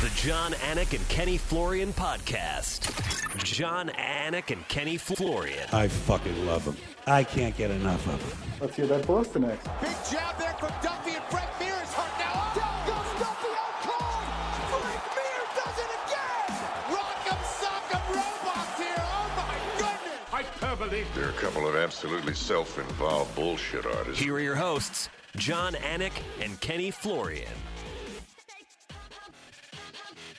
The John, Anik, and Kenny Florian podcast. John, Anik, and Kenny Florian. I fucking love them. I can't get enough of them. Let's hear that Boston next. Big jab there from Duffy, and Frank Mir is hurt now. Down goes Duffy, out cold. Frank Mir does it again. Rock'em sock'em robots here. Oh my goodness. Hyperbole. They're a couple of absolutely self-involved bullshit artists. Here are your hosts, John, Anik, and Kenny Florian.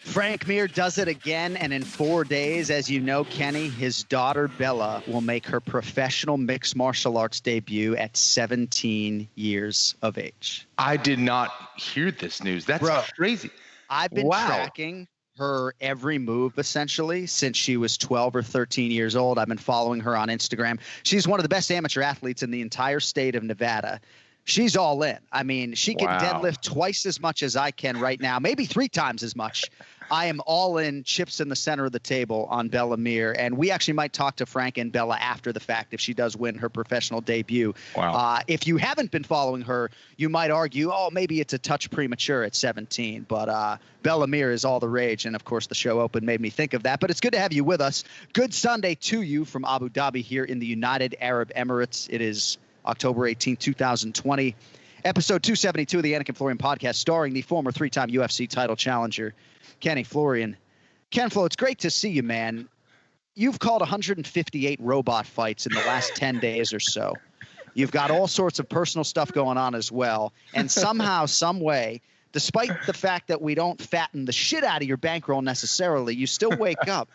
Frank Mir does it again, and in 4 days, as you know, Kenny, his daughter Bella will make her professional mixed martial arts debut at 17 years of age. I did not hear this news. That's crazy. I've been tracking her every move, essentially, since she was 12 or 13 years old. I've been following her on Instagram. She's one of the best amateur athletes in the entire state of Nevada. She's all in. I mean, she can deadlift twice as much as I can right now, maybe 3 times as much. I am all in, chips in the center of the table on Bella Mir, and we actually might talk to Frank and Bella after the fact if she does win her professional debut. Wow. If you haven't been following her, you might argue, oh, maybe it's a touch premature at 17, but Bella Mir is all the rage, and of course the show open made me think of that. But it's good to have you with us. Good Sunday to you from Abu Dhabi here in the United Arab Emirates. It is October 18, 2020. Episode 272 of the Anik and Florian podcast, starring the former 3-time UFC title challenger, Kenny Florian. Ken-Flo, it's great to see you, man. You've called 158 robot fights in the last 10 days or so. You've got all sorts of personal stuff going on as well. And somehow, some way, despite the fact that we don't fatten the shit out of your bankroll necessarily, you still wake up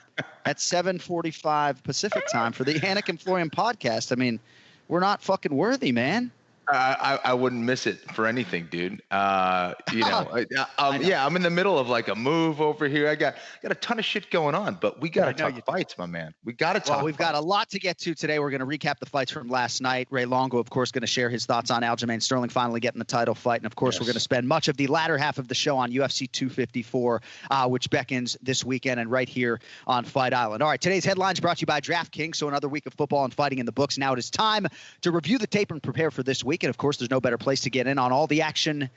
at 7:45 Pacific time for the Anik and Florian podcast. I mean, we're not fucking worthy, man. I wouldn't miss it for anything, dude. I'm in the middle of like a move over here. I got a ton of shit going on, but we got to talk fights, my man. We got to talk. Well, we've got a lot to get to today. We're going to recap the fights from last night. Ray Longo, of course, going to share his thoughts on Aljamain Sterling finally getting the title fight. And, of course, we're going to spend much of the latter half of the show on UFC 254, which beckons this weekend and right here on Fight Island. All right, today's headlines brought to you by DraftKings. So another week of football and fighting in the books. Now it is time to review the tape and prepare for this week. And, of course, there's no better place to get in on all the action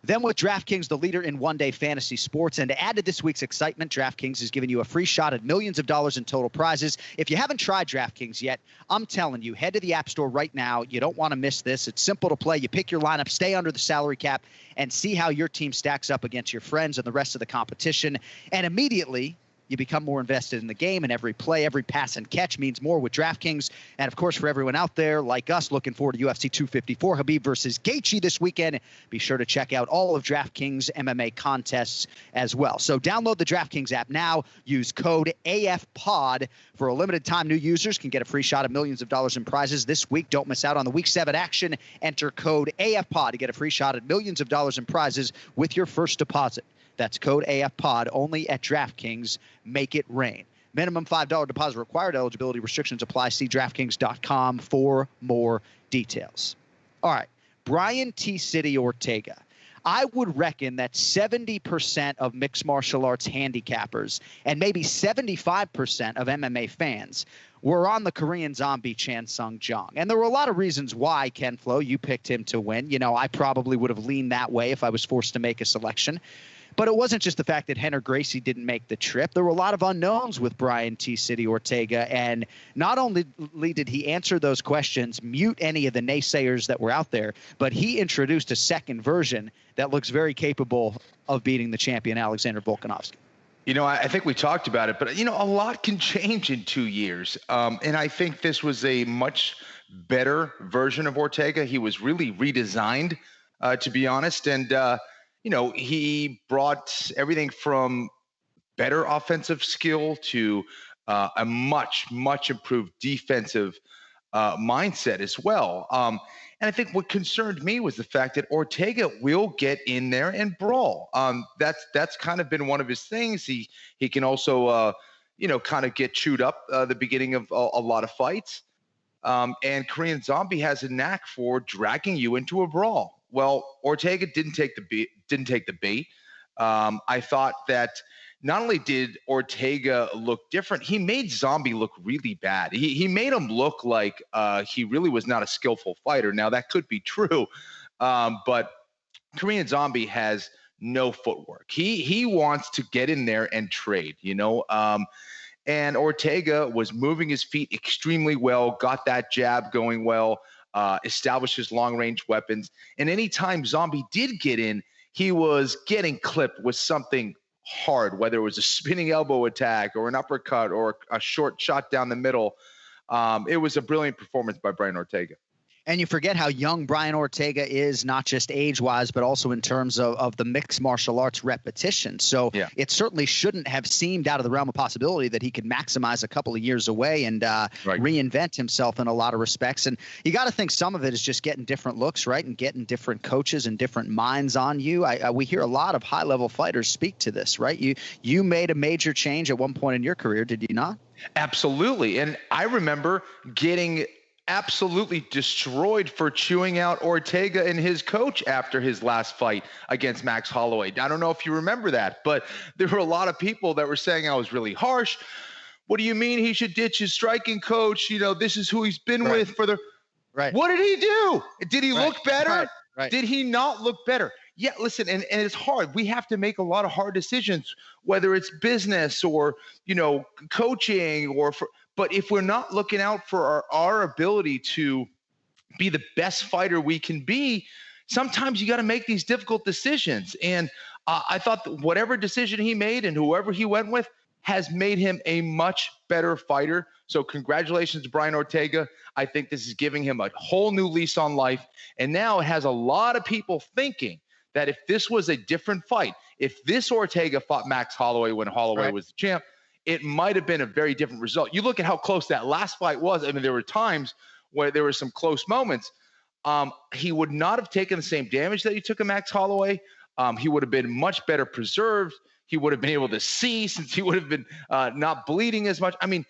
than with DraftKings, the leader in one-day fantasy sports. And to add to this week's excitement, DraftKings is giving you a free shot at millions of dollars in total prizes. If you haven't tried DraftKings yet, I'm telling you, head to the App Store right now. You don't want to miss this. It's simple to play. You pick your lineup, stay under the salary cap, and see how your team stacks up against your friends and the rest of the competition. And immediately, you become more invested in the game, and every play, every pass and catch means more with DraftKings. And, of course, for everyone out there like us looking forward to UFC 254, Khabib versus Gaethje this weekend, be sure to check out all of DraftKings MMA contests as well. So download the DraftKings app now. Use code AFPOD. For a limited time, new users can get a free shot at millions of dollars in prizes this week. Don't miss out on the Week 7 action. Enter code AFPOD to get a free shot at millions of dollars in prizes with your first deposit. That's code AFPOD only at DraftKings. Make it rain. Minimum $5 deposit required. Eligibility restrictions apply. See DraftKings.com for more details. All right. Brian T. City Ortega. I would reckon that 70% of mixed martial arts handicappers and maybe 75% of MMA fans were on the Korean zombie Chan Sung Jung. And there were a lot of reasons why, Ken-Flo, you picked him to win. You know, I probably would have leaned that way if I was forced to make a selection. But it wasn't just the fact that Rener Gracie didn't make the trip. There were a lot of unknowns with Brian T. City Ortega. And not only did he answer those questions, mute any of the naysayers that were out there, but he introduced a second version that looks very capable of beating the champion Alexander Volkanovski. You know, I think we talked about it, but, you know, a lot can change in 2 years. And I think this was a much better version of Ortega. He was really redesigned, to be honest. And, you know, he brought everything from better offensive skill to a much, much improved defensive mindset as well. And I think what concerned me was the fact that Ortega will get in there and brawl. That's kind of been one of his things. He can also, you know, kind of get chewed up the beginning of a lot of fights. And Korean Zombie has a knack for dragging you into a brawl. Well, Ortega didn't take the bait. I thought that not only did Ortega look different, he made Zombie look really bad. He made him look like he really was not a skillful fighter. Now, that could be true, but Korean Zombie has no footwork. He wants to get in there and trade, and Ortega was moving his feet extremely well, got that jab going well, established his long-range weapons. And anytime Zombie did get in, he was getting clipped with something hard, whether it was a spinning elbow attack or an uppercut or a short shot down the middle. It was a brilliant performance by Brian Ortega. And you forget how young Brian Ortega is, not just age-wise, but also in terms of the mixed martial arts repetition. So it certainly shouldn't have seemed out of the realm of possibility that he could maximize a couple of years away and reinvent himself in a lot of respects. And you got to think some of it is just getting different looks, right, and getting different coaches and different minds on you. We hear a lot of high-level fighters speak to this, right? You made a major change at one point in your career, did you not? Absolutely. And I remember getting absolutely destroyed for chewing out Ortega and his coach after his last fight against Max Holloway. I don't know if you remember that, but there were a lot of people that were saying I was really harsh. What do you mean he should ditch his striking coach? This is who he's been with for the – What did he do? Did he look better? Did he not look better? Yeah, listen, and it's hard. We have to make a lot of hard decisions, whether it's business or, coaching but if we're not looking out for our ability to be the best fighter we can be, sometimes you got to make these difficult decisions. And I thought that whatever decision he made and whoever he went with has made him a much better fighter. So congratulations to Brian Ortega. I think this is giving him a whole new lease on life. And now it has a lot of people thinking that if this was a different fight, if this Ortega fought Max Holloway when Holloway was the champ, it might have been a very different result. You look at how close that last fight was. I mean, there were times where there were some close moments. He would not have taken the same damage that he took of Max Holloway. He would have been much better preserved. He would have been able to see since he would have been not bleeding as much. I mean,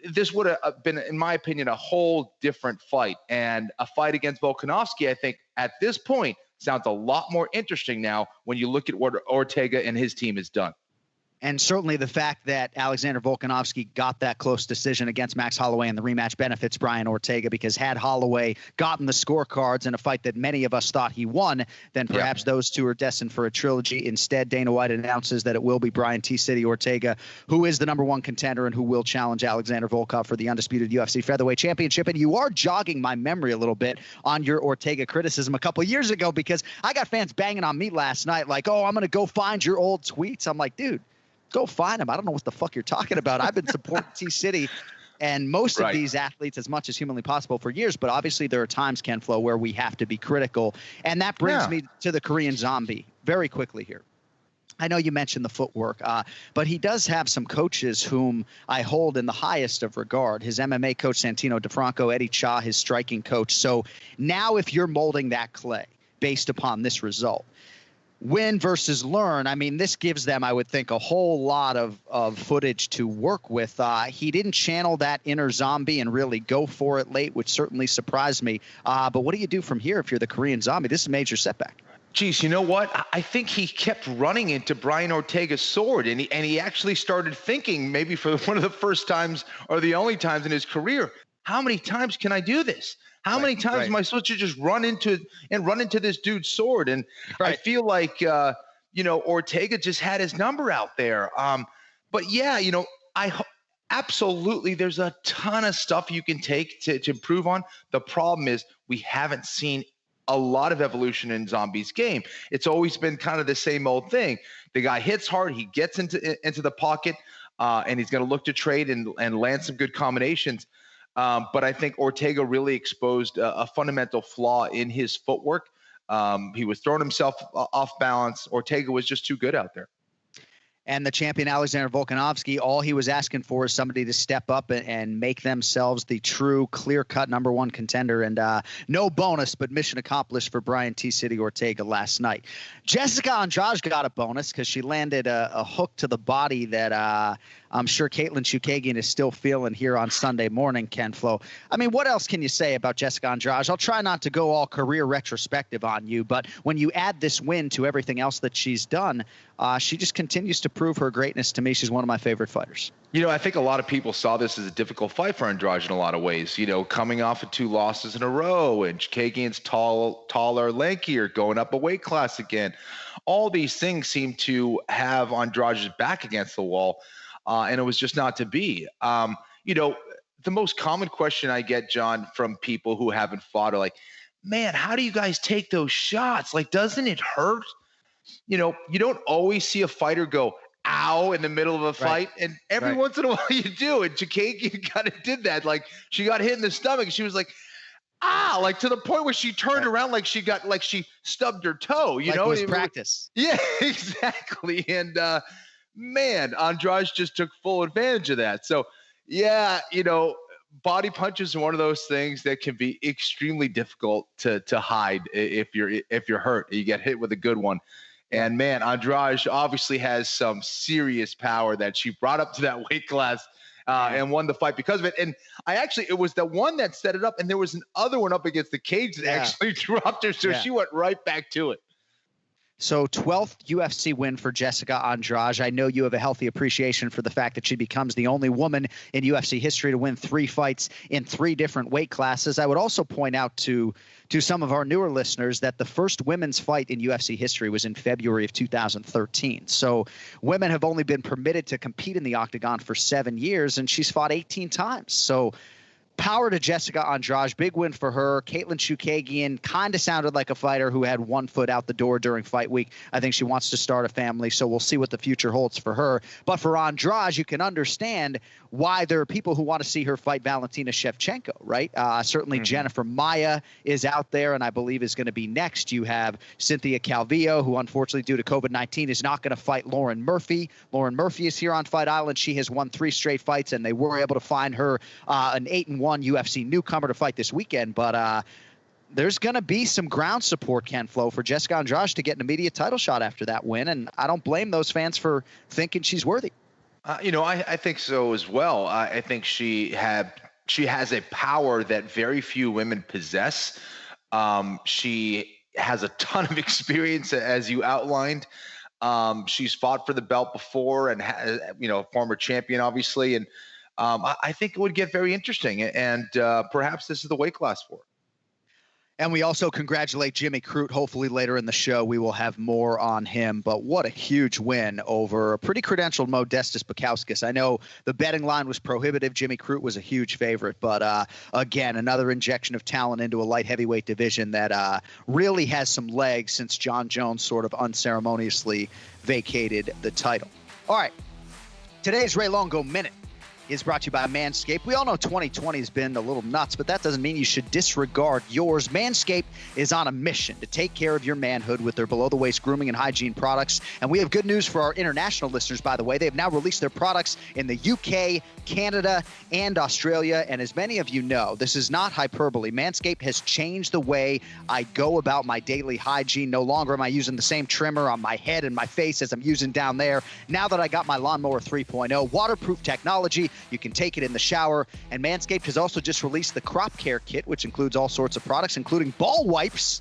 this would have been, in my opinion, a whole different fight. And a fight against Volkanovski, I think, at this point, sounds a lot more interesting now when you look at what Ortega and his team has done. And certainly the fact that Alexander Volkanovski got that close decision against Max Holloway in the rematch benefits Brian Ortega, because had Holloway gotten the scorecards in a fight that many of us thought he won, then perhaps those two are destined for a trilogy. Instead, Dana White announces that it will be Brian T. City Ortega, who is the #1 contender and who will challenge Alexander Volkov for the undisputed UFC featherweight championship. And you are jogging my memory a little bit on your Ortega criticism a couple of years ago, because I got fans banging on me last night like, oh, I'm going to go find your old tweets. I'm like, dude, go find him. I don't know what the fuck you're talking about. I've been supporting T-City and most of these athletes as much as humanly possible for years, but obviously there are times, Ken-Flo, where we have to be critical. And that brings me to the Korean Zombie very quickly here. I know you mentioned the footwork, but he does have some coaches whom I hold in the highest of regard. His MMA coach, Santino DeFranco, Eddie Cha, his striking coach. So now if you're molding that clay based upon this result, win versus learn, I mean, this gives them, I would think, a whole lot of footage to work with. He didn't channel that inner Zombie and really go for it late, which certainly surprised me. But what do you do from here if you're the Korean Zombie? This is a major setback. Geez, you know what? I think he kept running into Brian Ortega's sword, and he actually started thinking, maybe for one of the first times or the only times in his career, how many times can I do this? How many times am I supposed to just run into this dude's sword? And I feel like, Ortega just had his number out there. But yeah, absolutely, there's a ton of stuff you can take to improve on. The problem is we haven't seen a lot of evolution in Zombie's game. It's always been kind of the same old thing. The guy hits hard, he gets into the pocket, and he's going to look to trade and land some good combinations. But I think Ortega really exposed a fundamental flaw in his footwork. He was throwing himself off balance. Ortega was just too good out there. And the champion, Alexander Volkanovski, all he was asking for is somebody to step up and make themselves the true, clear-cut #1 contender. And no bonus, but mission accomplished for Brian T. City Ortega last night. Jessica Andrade got a bonus because she landed a hook to the body that I'm sure Caitlin Chukagian is still feeling here on Sunday morning, Ken-Flo. I mean, what else can you say about Jessica Andrade? I'll try not to go all career retrospective on you, but when you add this win to everything else that she's done, she just continues to prove her greatness. To me, she's one of my favorite fighters. I think a lot of people saw this as a difficult fight for Andrade in a lot of ways. Coming off of 2 losses in a row, and Chikagian's taller, lankier, going up a weight class again. All these things seem to have Andrade's back against the wall, and it was just not to be. The most common question I get, John, from people who haven't fought are like, man, how do you guys take those shots? Like, doesn't it hurt? You don't always see a fighter go, ow, in the middle of a fight. And every once in a while you do. And Chikagian kind of did that. Like, she got hit in the stomach and she was like, like to the point where she turned around like she stubbed her toe, Like it was practice. Yeah, exactly. And man, Andrade just took full advantage of that. So yeah, body punches are one of those things that can be extremely difficult to hide if you're hurt. You get hit with a good one. And man, Andrade obviously has some serious power that she brought up to that weight class and won the fight because of it. And it was the one that set it up, and there was another one up against the cage that actually dropped her. So she went right back to it. So 12th UFC win for Jessica Andrade. I know you have a healthy appreciation for the fact that she becomes the only woman in UFC history to win 3 fights in 3 different weight classes. I would also point out to some of our newer listeners that the first women's fight in UFC history was in February of 2013. So women have only been permitted to compete in the octagon for 7 years, and she's fought 18 times. So power to Jessica Andrade. Big win for her. Caitlin Chookagian kind of sounded like a fighter who had one foot out the door during fight week. I think she wants to start a family, so we'll see what the future holds for her. But for Andrade, you can understand why there are people who want to see her fight Valentina Shevchenko, right? Certainly Jennifer Maia is out there, and I believe is going to be next. You have Cynthia Calvillo, who unfortunately due to COVID-19 is not going to fight Lauren Murphy. Lauren Murphy is here on Fight Island. She has won 3 straight fights, and they were able to find her an 8-1 UFC newcomer to fight this weekend. But there's going to be some ground support, Ken-Flo, for Jessica Andrade to get an immediate title shot after that win, and I don't blame those fans for thinking she's worthy. I think so as well. I think she has a power that very few women possess. She has a ton of experience, as you outlined. She's fought for the belt before, and former champion, obviously. And I think it would get very interesting, and perhaps this is the weight class for her. And we also congratulate Jimmy Crute. Hopefully later in the show we will have more on him. But what a huge win over a pretty credentialed Modestas Bukauskas. I know the betting line was prohibitive. Jimmy Crute was a huge favorite. But again, another injection of talent into a light heavyweight division that really has some legs since John Jones sort of unceremoniously vacated the title. All right, today's Ray Longo Minute is brought to you by Manscaped. We all know 2020 has been a little nuts, but that doesn't mean you should disregard yours. Manscaped is on a mission to take care of your manhood with their below-the-waist grooming and hygiene products. And we have good news for our international listeners, by the way. They have now released their products in the UK, Canada, and Australia. And as many of you know, this is not hyperbole. Manscaped has changed the way I go about my daily hygiene. No longer am I using the same trimmer on my head and my face as I'm using down there. Now that I got my Lawnmower 3.0, waterproof technology, you can take it in the shower. And Manscaped has also just released the Crop Care Kit, which includes all sorts of products, including ball wipes.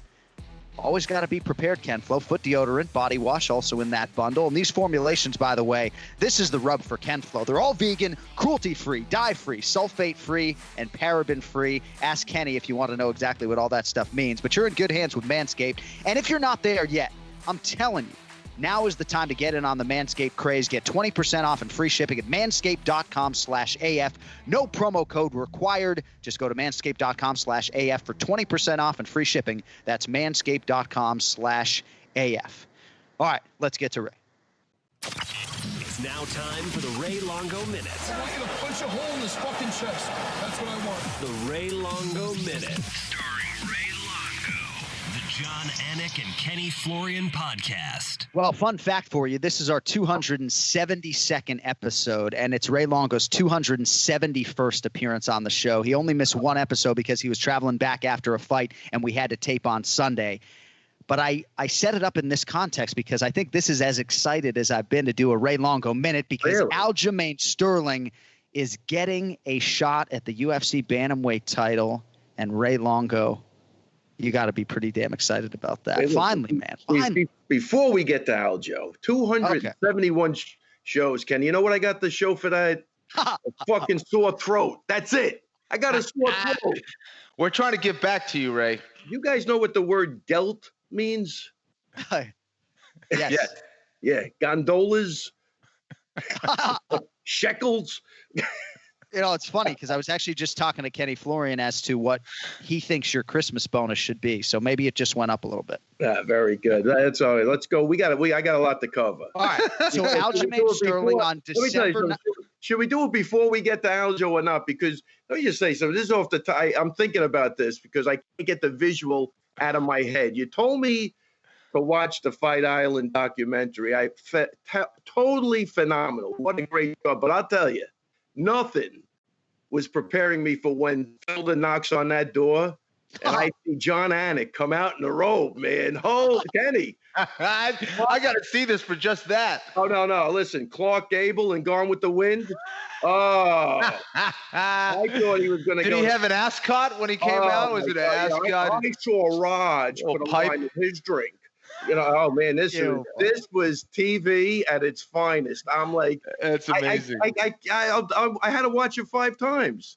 Always got to be prepared, Ken-Flo. Foot deodorant, body wash, also in that bundle. And these formulations, by the way, this is the rub for Ken-Flo. They're all vegan, cruelty-free, dye-free, sulfate-free, and paraben-free. Ask Kenny if you want to know exactly what all that stuff means. But you're in good hands with Manscaped. And if you're not there yet, I'm telling you, now is the time to get in on the Manscaped craze. Get 20% off and free shipping at manscaped.com/AF. No promo code required. Just go to manscaped.com/AF for 20% off and free shipping. That's manscaped.com/AF. All right, let's get to Ray. It's now time for the Ray Longo Minute. I want you to punch a hole in his fucking chest. That's what I want. The Ray Longo Minute. Starring Ray Longo. The John Anik and Kenny Florian podcast. Well, fun fact for you, this is our 272nd episode, and it's Ray Longo's 271st appearance on the show. He only missed one episode because he was traveling back after a fight, and we had to tape on Sunday. But I set it up in this context because I think this is as excited as I've been to do a Ray Longo Minute, because really? Aljamain Sterling is getting a shot at the UFC bantamweight title, and Ray Longo, you got to be pretty damn excited about that. Finally, man. Finally. Before we get to Aljo, 271 shows, Ken. You know what I got the show for that? A fucking sore throat. That's it. I got a sore throat. We're trying to give back to you, Ray. You guys know what the word gelt means? Yes. Yeah. Gondolas, shekels. You know, it's funny because I was actually just talking to Kenny Florian as to what he thinks your Christmas bonus should be. So maybe it just went up a little bit. Yeah, very good. That's all right. Let's go. I got a lot to cover. All right. So Aljamain Sterling on December. Should we do it before we get to Aljo or not? Because let me just say something. This is off the tie. I'm thinking about this because I can't get the visual out of my head. You told me to watch the Fight Island documentary. Totally phenomenal. What a great job. But I'll tell you, nothing was preparing me for when Felder knocks on that door and I see John Anik come out in the robe, man. Oh, Kenny. I got to see this for just that. Oh, no. Listen, Clark Gable and Gone with the Wind. Oh, I thought he was going to go. Did he have an ascot when he came out? Was it an ascot? I saw Raj put a line in his drink. You know, oh man, this was TV at its finest. I'm like, it's amazing. I had to watch it 5 times.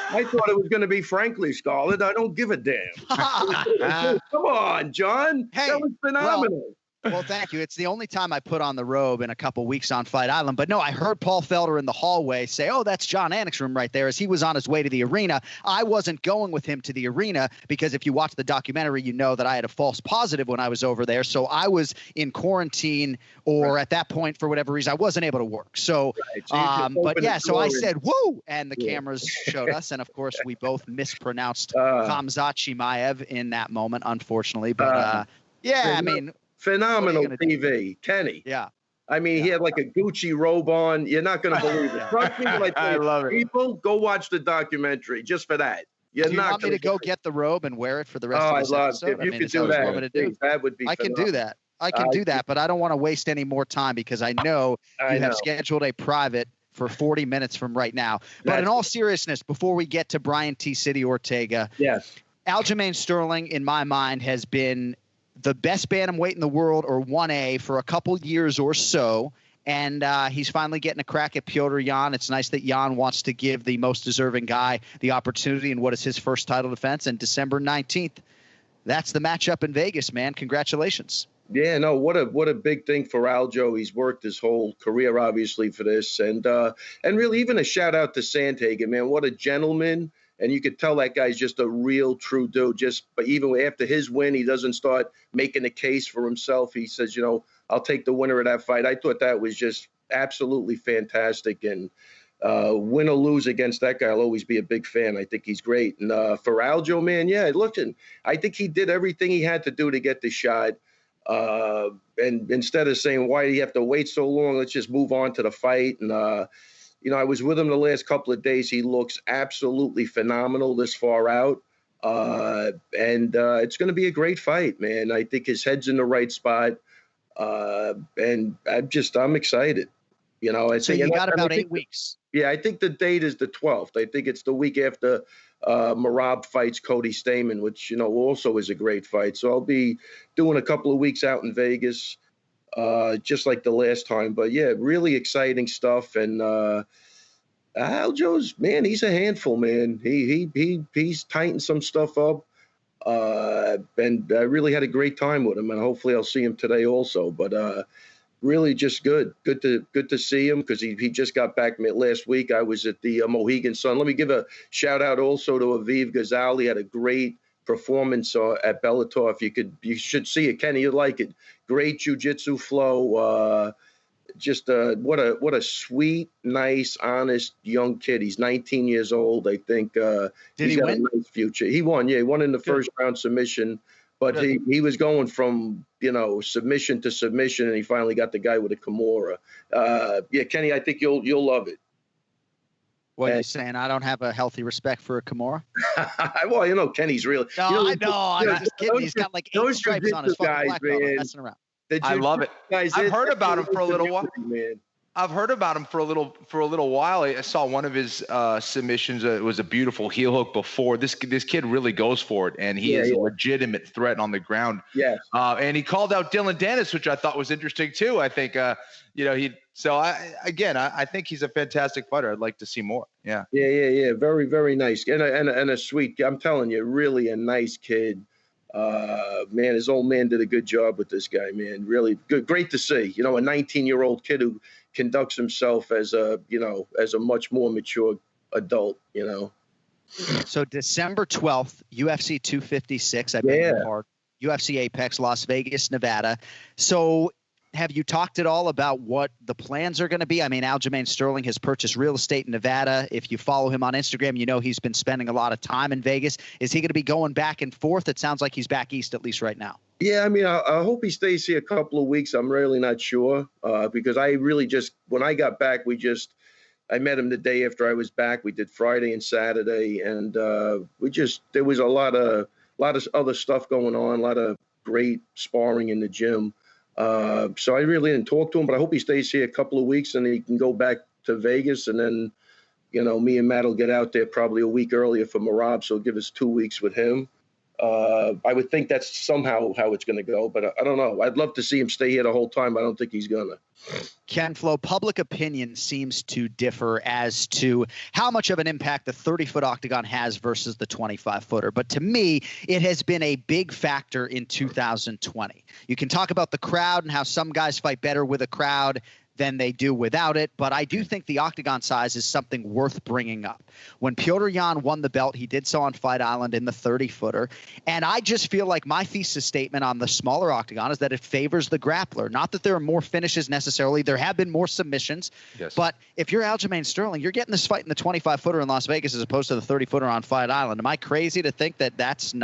I thought it was going to be Frankly Scarlet. I don't give a damn. Come on, John. Hey, that was phenomenal. Well, thank you. It's the only time I put on the robe in a couple weeks on Fight Island. But no, I heard Paul Felder in the hallway say, "Oh, that's John Anik's room right there," as he was on his way to the arena. I wasn't going with him to the arena because if you watch the documentary, you know that I had a false positive when I was over there. So I was in quarantine at that point, for whatever reason, I wasn't able to work. So, but yeah, so I said, "Woo!" and the cameras showed us. And of course, we both mispronounced Khamzat Chimaev in that moment, unfortunately. But yeah, I mean, phenomenal TV, Kenny. Yeah. I mean, he had like a Gucci robe on. You're not going to believe it. Trust me, I love it. People, go watch the documentary just for that. Do you want me to go get the robe and wear it for the rest of this episode? If you could do that, that would be I can do that. I can do that, but I don't want to waste any more time because I know you have scheduled a private for 40 minutes from right now. But in all seriousness, before we get to Brian T. City Ortega, yes, Aljamain Sterling, in my mind, has been the best bantamweight in the world, or 1A, for a couple years or so. And he's finally getting a crack at Petr Yan. It's nice that Yan wants to give the most deserving guy the opportunity in what is his first title defense. And December 19th, that's the matchup in Vegas, man. Congratulations. Yeah, no, what a big thing for Aljo. He's worked his whole career, obviously, for this. And really even a shout out to Sandhagen, man. What a gentleman. And you could tell that guy's just a real true dude. But even after his win, he doesn't start making a case for himself. He says, you know, I'll take the winner of that fight. I thought that was just absolutely fantastic. And win or lose against that guy, I'll always be a big fan. I think he's great. And for Aljo, man, yeah, listen, I think he did everything he had to do to get the shot. And instead of saying, why do you have to wait so long? Let's just move on to the fight. And, you know, I was with him the last couple of days. He looks absolutely phenomenal this far out. And it's going to be a great fight, man. I think his head's in the right spot. And I'm excited. You know, so you got about 8 weeks. Yeah, I think the date is the 12th. I think it's the week after Merab fights Cody Stamann, which, you know, also is a great fight. So I'll be doing a couple of weeks out in Vegas. Just like the last time. But yeah, really exciting stuff. And Aljo's, man, he's a handful, man. He's tightened some stuff up. And I really had a great time with him, and hopefully I'll see him today also. But really just good to see him, because he just got back last week. I was at the Mohegan Sun. Let me give a shout out also to Aviv Ghazali. Had a great performance at Bellator. You should see it, Kenny. You'd like it. Great jiu-jitsu flow. What a sweet, nice, honest young kid. He's 19 years old. I think Did he got win? a nice future. He won. Yeah, he won in the first round submission. But he was going from, you know, submission to submission, and he finally got the guy with a Kimura. Yeah, Kenny, I think you'll love it. What are you saying? I don't have a healthy respect for a Kimura? Well, you know, Kenny's real. No, I know. I'm just kidding. He's got like 8 stripes on his fucking black belt. I'm messing around. I love it. I've heard about him for a little while. Man. I've heard about him for a little while. I saw one of his submissions. It was a beautiful heel hook before. This kid really goes for it, and he is a legitimate threat on the ground. Yes. And he called out Dylan Dennis, which I thought was interesting too. I think I think he's a fantastic fighter. I'd like to see more. Yeah. Yeah. Very, very nice. And a sweet. I'm telling you, really a nice kid. Man, his old man did a good job with this guy, man. Really good. Great to see. A 19-year-old kid who conducts himself as a much more mature adult, So December 12th, UFC 256, I beg your pardon. UFC Apex, Las Vegas, Nevada. So have you talked at all about what the plans are going to be? I mean, Aljamain Sterling has purchased real estate in Nevada. If you follow him on Instagram, he's been spending a lot of time in Vegas. Is he going to be going back and forth? It sounds like he's back east, at least right now. Yeah, I mean, I hope he stays here a couple of weeks. I'm really not sure because I really when I got back, I met him the day after I was back. We did Friday and Saturday, and there was a lot of other stuff going on, a lot of great sparring in the gym. So I really didn't talk to him, but I hope he stays here a couple of weeks and he can go back to Vegas. And then, me and Matt will get out there probably a week earlier for Marab. So give us 2 weeks with him. I would think that's somehow how it's going to go, but I don't know. I'd love to see him stay here the whole time. I don't think he's going to. Ken-Flo, public opinion seems to differ as to how much of an impact the 30-foot octagon has versus the 25-footer. But to me, it has been a big factor in 2020. You can talk about the crowd and how some guys fight better with a crowd than they do without it, but I do think the octagon size is something worth bringing up. When Petr Yan won the belt, he did so on Fight Island in the 30-footer, and I just feel like my thesis statement on the smaller octagon is that it favors the grappler. Not that there are more finishes necessarily. There have been more submissions, but if you're Aljamain Sterling, you're getting this fight in the 25-footer in Las Vegas as opposed to the 30-footer on Fight Island. Am I crazy to think that that's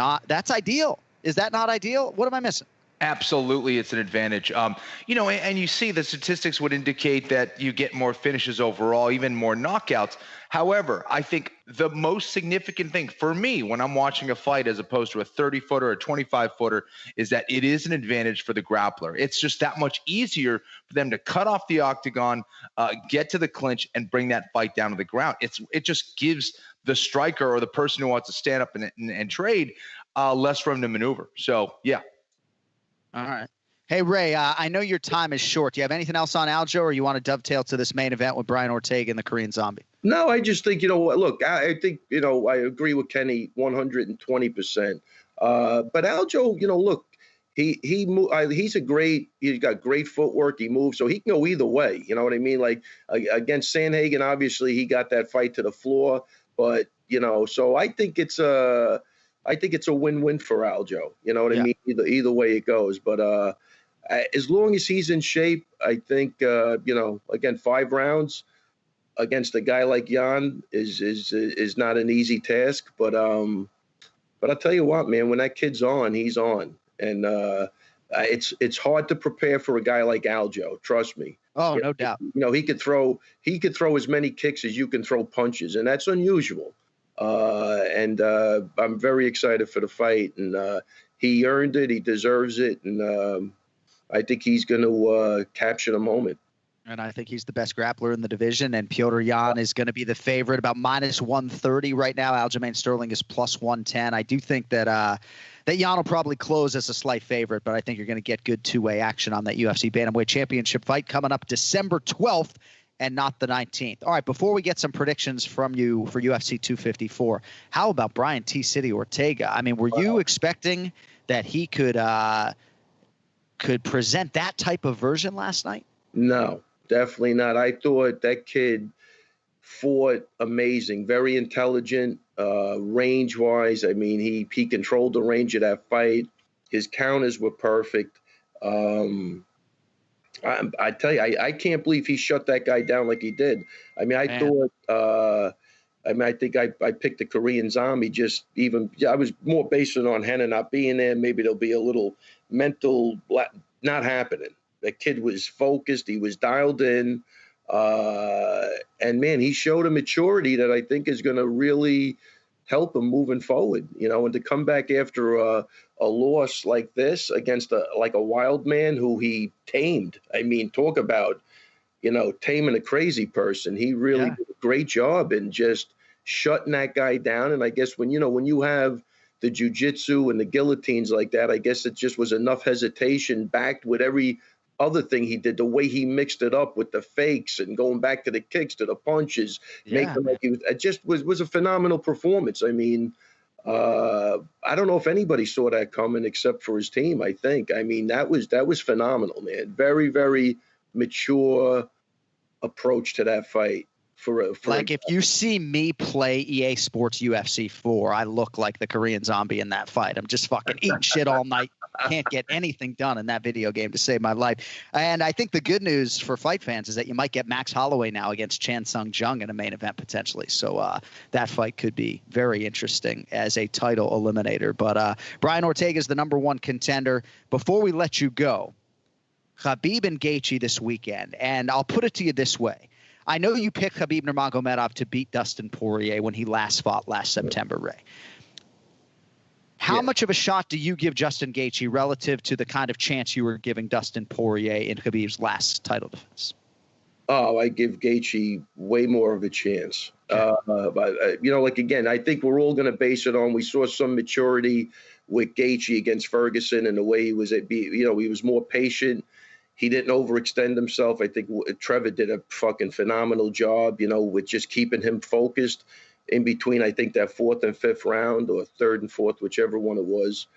ideal? Is that not ideal? What am I missing? Absolutely, it's an advantage. And you see the statistics would indicate that you get more finishes overall, even more knockouts. However, I think the most significant thing for me when I'm watching a fight as opposed to a 30-footer or a 25-footer is that it is an advantage for the grappler. It's just that much easier for them to cut off the octagon, get to the clinch, and bring that fight down to the ground. It just gives the striker or the person who wants to stand up and trade less room to maneuver. So, yeah. All right. Hey, Ray, I know your time is short. Do you have anything else on Aljo, or you want to dovetail to this main event with Brian Ortega and the Korean Zombie? No, I just think, look, I think, I agree with Kenny 120%. But Aljo, look, he's got great footwork. He moves, so he can go either way. You know what I mean? Like against Sandhagen, obviously he got that fight to the floor, but, so I think it's a win-win for Aljo. You know what I mean? Either way it goes. But as long as he's in shape, I think, again, 5 rounds against a guy like Yan is not an easy task. But I'll tell you what, man, when that kid's on, he's on. And it's hard to prepare for a guy like Aljo. Trust me. Oh, no doubt. He could throw as many kicks as you can throw punches, and that's unusual. And I'm very excited for the fight, and he earned it. He deserves it, and I think he's going to capture the moment. And I think he's the best grappler in the division, and Petr Yan is going to be the favorite, about minus 130 right now. Aljamain Sterling is plus 110. I do think that Yan will probably close as a slight favorite, but I think you're going to get good two-way action on that UFC Bantamweight Championship fight coming up December 12th. And not the 19th. All right, before we get some predictions from you for UFC 254, how about Brian T. City Ortega? I mean, were you expecting that he could present that type of version last night? No, definitely not. I thought that kid fought amazing, very intelligent, range-wise. I mean, he controlled the range of that fight. His counters were perfect. I tell you, I can't believe he shut that guy down like he did. I mean, I think I picked the Korean Zombie I was more based on Henna not being there. Maybe there'll be a little mental, not happening. That kid was focused. He was dialed in. And, man, he showed a maturity that I think is going to really help him moving forward, and to come back after a loss like this against a wild man who he tamed. I mean, talk about, taming a crazy person. He really did a great job in just shutting that guy down. And I guess when you have the jiu-jitsu and the guillotines like that, I guess it just was enough hesitation backed with every other thing he did, the way he mixed it up with the fakes and going back to the kicks, to the punches, making like it just was a phenomenal performance. I mean, I don't know if anybody saw that coming except for his team, I think. I mean, that was phenomenal, man. Very, very mature approach to that fight. If you see me play EA Sports UFC 4, I look like the Korean zombie in that fight. I'm just fucking eating shit all night. Can't get anything done in that video game to save my life. And I think the good news for fight fans is that you might get Max Holloway now against Chan Sung Jung in a main event potentially. So that fight could be very interesting as a title eliminator. But Brian Ortega is the #1 contender. Before we let you go, Khabib and Gaethje this weekend. And I'll put it to you this way. I know you picked Khabib Nurmagomedov to beat Dustin Poirier when he last fought last September, Ray. How much of a shot do you give Justin Gaethje relative to the kind of chance you were giving Dustin Poirier in Khabib's last title defense? Oh, I give Gaethje way more of a chance. Again, I think we're all going to base it on, we saw some maturity with Gaethje against Ferguson and the way he was, he was more patient. He didn't overextend himself. I think Trevor did a fucking phenomenal job, with just keeping him focused in between, I think, that 4th and 5th round, or 3rd and 4th, whichever one it was.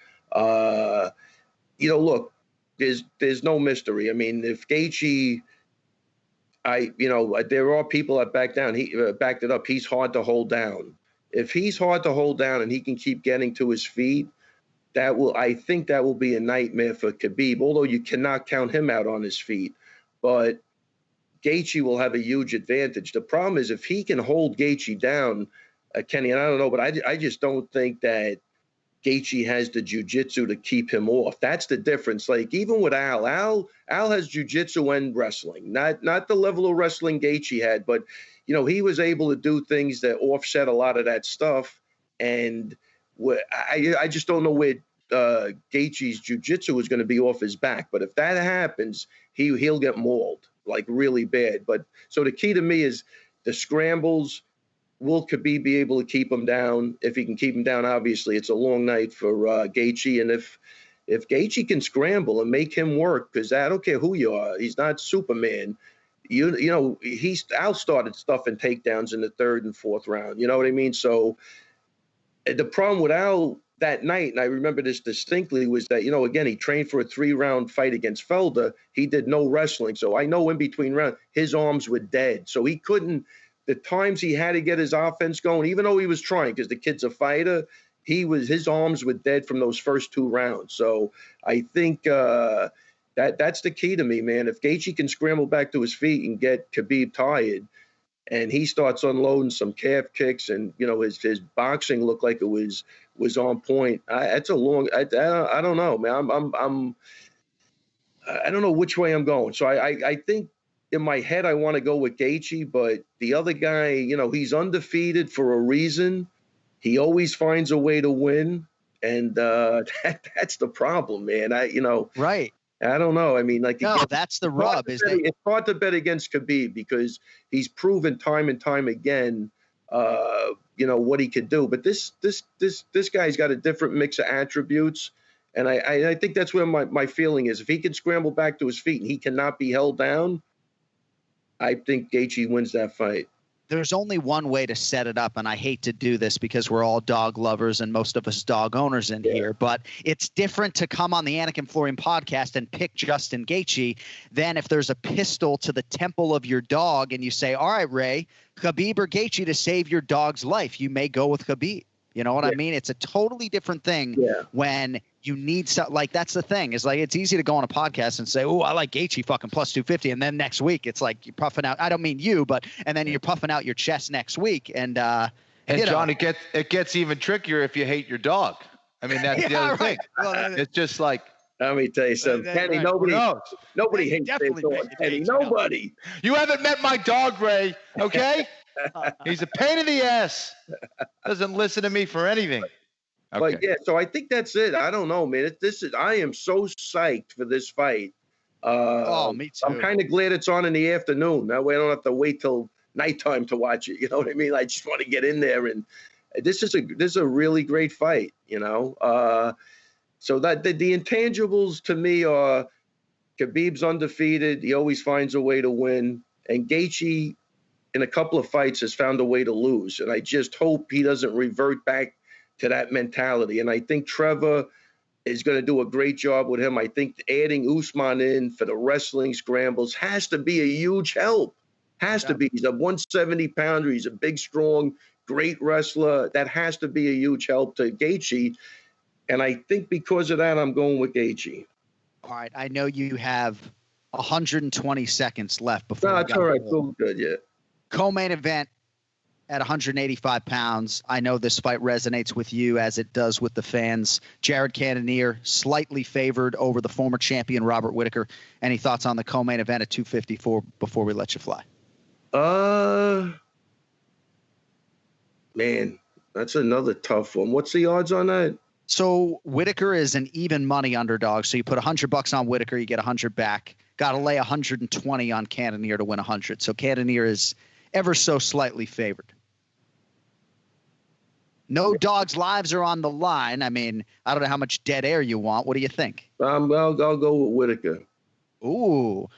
Look, there's no mystery. I mean, if Gaethje, there are people that back down. He backed it up. He's hard to hold down. If he's hard to hold down and he can keep getting to his feet, I think that will be a nightmare for Khabib, although you cannot count him out on his feet. But Gaethje will have a huge advantage. The problem is if he can hold Gaethje down, Kenny, and I don't know, but I just don't think that Gaethje has the jiu-jitsu to keep him off. That's the difference. Like, even with Al has jiu-jitsu and wrestling, not the level of wrestling Gaethje had, but, he was able to do things that offset a lot of that stuff. And I just don't know where Gaethje's jiu-jitsu is going to be off his back. But if that happens, he'll get mauled, like, really bad. But so the key to me is the scrambles. Will Khabib be able to keep him down? If he can keep him down, obviously it's a long night for Gaethje. And if Gaethje can scramble and make him work, because I don't care who you are, he's not Superman. Al started stuffing takedowns in the 3rd and 4th round. You know what I mean? So the problem with Al that night, and I remember this distinctly, was that, again, he trained for a 3-round fight against Felder. He did no wrestling. So I know in between rounds, his arms were dead. So he couldn't, the times he had to get his offense going, even though he was trying, because the kid's a fighter, his arms were dead from those first 2 rounds. So I think that's the key to me, man. If Gaethje can scramble back to his feet and get Khabib tired, and he starts unloading some calf kicks, and his boxing looked like it was on point. It's a long. I don't know, man. I don't know which way I'm going. So I think in my head I want to go with Gaethje, but the other guy, he's undefeated for a reason. He always finds a way to win, and that's the problem, man. Right. I don't know. I mean, that's the rub. It's hard to bet against Khabib because he's proven time and time again, what he could do. But this guy's got a different mix of attributes, and I think that's where my feeling is. If he can scramble back to his feet and he cannot be held down, I think Gaethje wins that fight. There's only one way to set it up, and I hate to do this because we're all dog lovers and most of us dog owners in here, but it's different to come on the Anik and Florian podcast and pick Justin Gaethje than if there's a pistol to the temple of your dog and you say, all right, Ray, Khabib or Gaethje to save your dog's life. You may go with Khabib. You know what I mean? It's a totally different thing when you need something. Like, that's the thing. Is like, it's easy to go on a podcast and say, oh, I like Gaethje fucking plus 250. And then next week, it's like you're puffing out. I don't mean you, but and then you're puffing out your chest next week. And John, it gets even trickier if you hate your dog. I mean, that's the other thing. Well, it's just like, let me tell you something, Kenny. Nobody hates their dog, Kenny. Nobody. You haven't met my dog, Ray. Okay. He's a pain in the ass. Doesn't listen to me for anything. Okay. But so I think that's it. I don't know, man. I am so psyched for this fight. Me too. I'm kind of glad it's on in the afternoon. That way I don't have to wait till nighttime to watch it. You know what I mean? I just want to get in there, and this is a really great fight. So that the intangibles to me are Khabib's undefeated. He always finds a way to win, and Gaethje in a couple of fights has found a way to lose. And I just hope he doesn't revert back to that mentality. And I think Trevor is going to do a great job with him. I think adding Usman in for the wrestling scrambles has to be a huge help. Has to be. He's a 170-pounder. He's a big, strong, great wrestler. That has to be a huge help to Gaethje. And I think because of that, I'm going with Gaethje. All right. I know you have 120 seconds left before. No, it's all right. So good, yeah. Co-main event at 185 pounds. I know this fight resonates with you as it does with the fans. Jared Cannonier, slightly favored over the former champion Robert Whittaker. Any thoughts on the co-main event at 254 before we let you fly? Man, that's another tough one. What's the odds on that? So Whittaker is an even money underdog. So you put $100 on Whittaker, you get 100 back. Got to lay 120 on Cannonier to win 100. So Cannonier is ever so slightly favored. No dogs' lives are on the line. I mean, I don't know how much dead air you want. What do you think? I'll go with Whittaker. Ooh,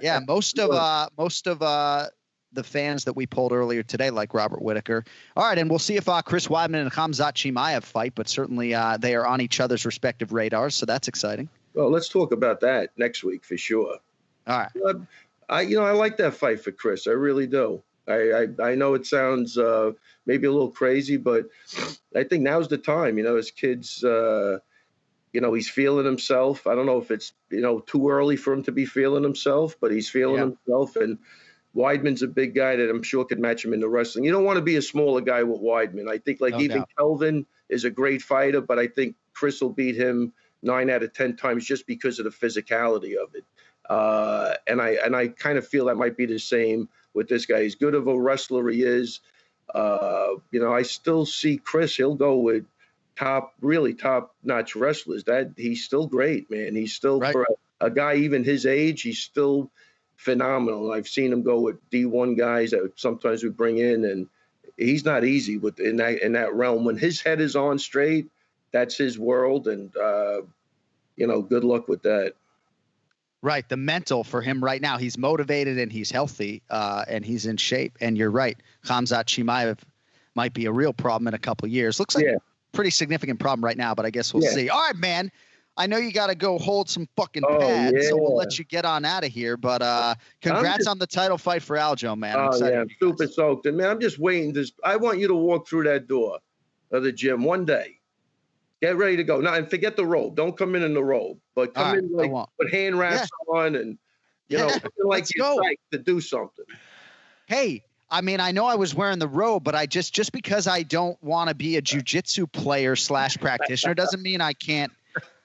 yeah. Most of the fans that we polled earlier today like Robert Whittaker. All right, and we'll see if Chris Weidman and Khamzat Chimaev fight, but certainly they are on each other's respective radars, so that's exciting. Well, let's talk about that next week for sure. All right. I like that fight for Chris. I really do. I know it sounds maybe a little crazy, but I think now's the time. His kids, he's feeling himself. I don't know if it's, too early for him to be feeling himself, but he's feeling himself. And Weidman's a big guy that I'm sure could match him in the wrestling. You don't want to be a smaller guy with Weidman. I think Kelvin is a great fighter, but I think Chris will beat him 9 out of 10 times just because of the physicality of it. And I kind of feel that might be the same with this guy. As good of a wrestler he is, I still see Chris. He'll go with really top-notch wrestlers. That he's still great, man. He's still right. For a guy even his age, he's still phenomenal. I've seen him go with D1 guys that sometimes we bring in, and he's not easy in that realm. When his head is on straight, that's his world, and good luck with that. Right, the mental for him right now. He's motivated and he's healthy, and he's in shape. And you're right, Khamzat Chimaev might be a real problem in a couple of years. Looks like a pretty significant problem right now, but I guess we'll see. All right, man. I know you got to go hold some fucking pads, so we'll let you get on out of here. But congrats on the title fight for Aljo, man. I'm super soaked. And, man, I'm just waiting. I want you to walk through that door of the gym one day. Get ready to go. Now, and forget the robe. Don't come in the robe. But come in with hand wraps on and, like you're psyched to do something. Hey, I mean, I know I was wearing the robe, but I just because I don't want to be a jiu-jitsu player / practitioner doesn't mean I can't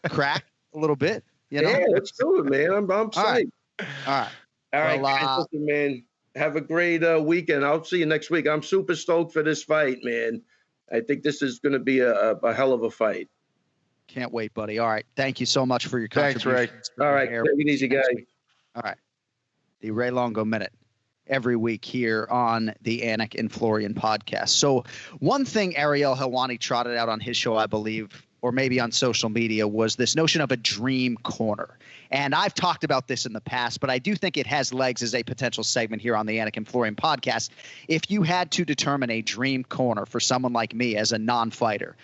crack a little bit, Yeah, let's do it, man. I'm psyched. All right, guys, listen, man. Have a great weekend. I'll see you next week. I'm super stoked for this fight, man. I think this is going to be a hell of a fight. Can't wait, buddy. All right, thank you so much for your contributions. Thanks, Ray. All right, take it easy, guys. All right, the Ray Longo Minute every week here on the Anik and Florian podcast. So one thing Ariel Helwani trotted out on his show, I believe, or maybe on social media, was this notion of a dream corner. And I've talked about this in the past, but I do think it has legs as a potential segment here on the Anik and Florian podcast. If you had to determine a dream corner for someone like me as a non-fighter,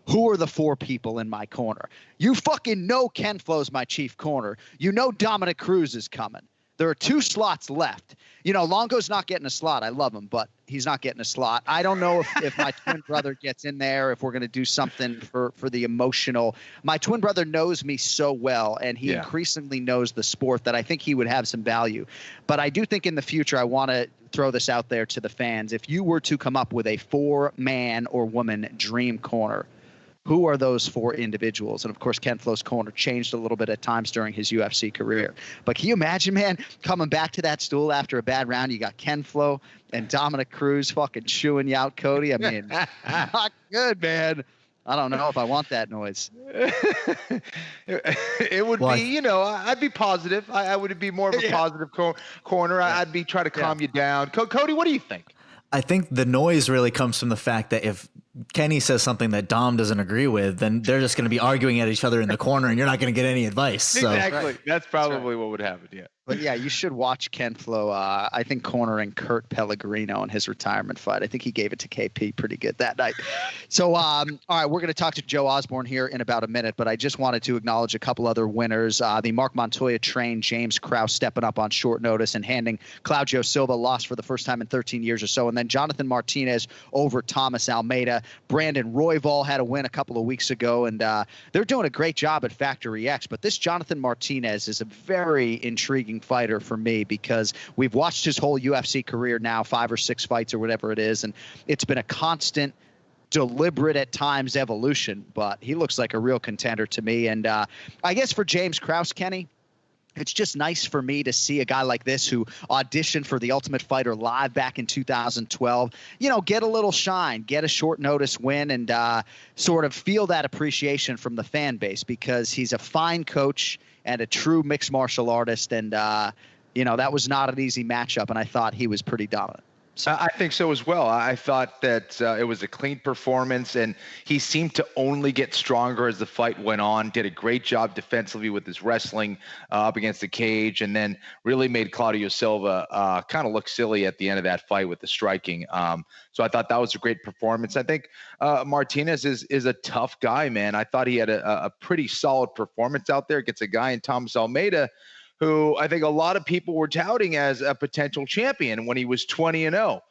who are the 4 people in my corner? You fucking know Ken-Flo's my chief corner. You know Dominic Cruz is coming. There are 2 slots left. Longo's not getting a slot. I love him, but he's not getting a slot. I don't know if my twin brother gets in there, if we're going to do something for the emotional. My twin brother knows me so well, and he increasingly knows the sport that I think he would have some value. But I do think in the future, I want to throw this out there to the fans. If you were to come up with a 4-man or woman dream corner, who are those 4 individuals? And, of course, Ken-Flo's corner changed a little bit at times during his UFC career. But can you imagine, man, coming back to that stool after a bad round? You got Ken-Flo and Dominic Cruz fucking chewing you out, Cody. I mean, not good, man. I don't know if I want that noise. It would be, I'd be positive. I would be more of a positive corner. I'd be trying to calm you down. Cody, what do you think? I think the noise really comes from the fact that if Kenny says something that Dom doesn't agree with, then they're just going to be arguing at each other in the corner, and you're not going to get any advice. So. Exactly. Right. That's probably what would happen. Yeah. But yeah, you should watch Ken-Flo. I think cornering Kurt Pellegrino in his retirement fight. I think he gave it to KP pretty good that night. So, all right, we're going to talk to Joe Osborne here in about a minute, but I just wanted to acknowledge a couple other winners. The Mark Montoya trained James Krause stepping up on short notice and handing Claudio Silva loss for the first time in 13 years or so. And then Jonathan Martinez over Thomas Almeida. Brandon Royval had a win a couple of weeks ago, and they're doing a great job at Factory X. But this Jonathan Martinez is a very intriguing fighter for me because we've watched his whole UFC career now, 5 or 6 fights or whatever it is, and it's been a constant, deliberate at times evolution, but he looks like a real contender to me. And I guess for James Krause, Kenny, it's just nice for me to see a guy like this who auditioned for The Ultimate Fighter live back in 2012, get a little shine, get a short notice win, and sort of feel that appreciation from the fan base because he's a fine coach and a true mixed martial artist. And, that was not an easy matchup, and I thought he was pretty dominant. So. I think so as well. I thought that it was a clean performance, and he seemed to only get stronger as the fight went on. Did a great job defensively with his wrestling up against the cage, and then really made Claudio Silva kind of look silly at the end of that fight with the striking. So I thought that was a great performance. I think Martinez is a tough guy, man. I thought he had a pretty solid performance out there against a guy in Thomas Almeida, who I think a lot of people were touting as a potential champion when he was 20-0.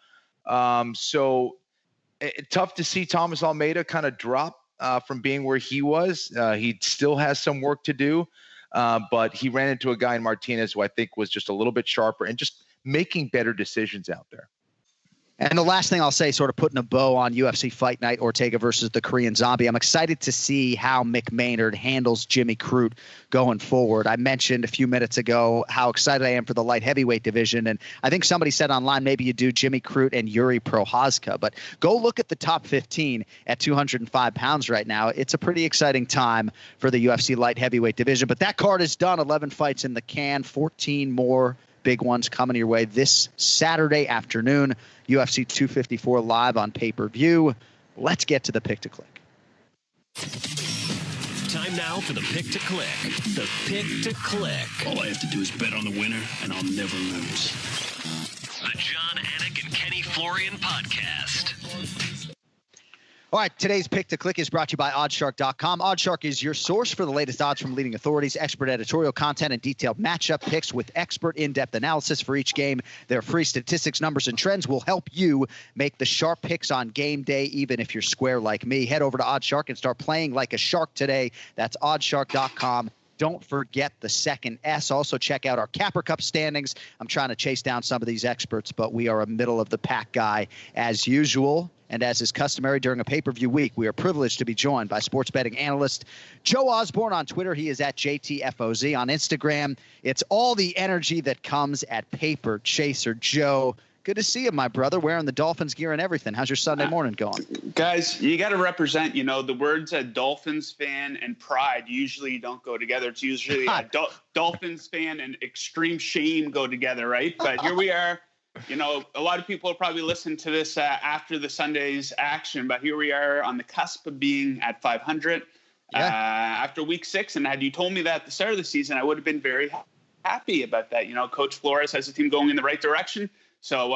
So tough to see Thomas Almeida kind of drop from being where he was. He still has some work to do, but he ran into a guy in Martinez who I think was just a little bit sharper and just making better decisions out there. And the last thing I'll say, sort of putting a bow on UFC Fight Night, Ortega versus the Korean Zombie, I'm excited to see how Mick Maynard handles Jimmy Crute going forward. I mentioned a few minutes ago how excited I am for the light heavyweight division, and I think somebody said online maybe you do Jimmy Crute and Yuri Prochazka, but go look at the top 15 at 205 pounds right now. It's a pretty exciting time for the UFC light heavyweight division, but that card is done. 11 fights in the can, 14 more big ones coming your way this Saturday afternoon. UFC 254 live on pay-per-view. Let's get to the pick to click. Time now for the pick to click. The pick to click. All I have to do is bet on the winner, and I'll never lose. The John Anik and Kenny Florian podcast. All right, today's pick to click is brought to you by Oddsshark.com. Oddsshark is your source for the latest odds from leading authorities, expert editorial content, and detailed matchup picks with expert in-depth analysis for each game. Their free statistics, numbers, and trends will help you make the sharp picks on game day, even if you're square like me. Head over to Oddshark and start playing like a shark today. That's Oddsshark.com. Don't forget the second S. Also, check out our Capper Cup standings. I'm trying to chase down some of these experts, but we are a middle-of-the-pack guy as usual. And as is customary during a pay-per-view week, we are privileged to be joined by sports betting analyst Joe Osborne on Twitter. He is at JTFOZ on Instagram. It's all the energy that comes at Paper Chaser. Joe, good to see you, my brother, wearing the Dolphins gear and everything. How's your Sunday morning going? Guys, you got to represent, the words a Dolphins fan and pride usually don't go together. It's usually a Dolphins fan and extreme shame go together, right? But here we are. A lot of people will probably listen to this after the Sunday's action, but here we are on the cusp of being at 500 after week 6. And had you told me that at the start of the season, I would have been very happy about that. Coach Flores has the team going in the right direction. So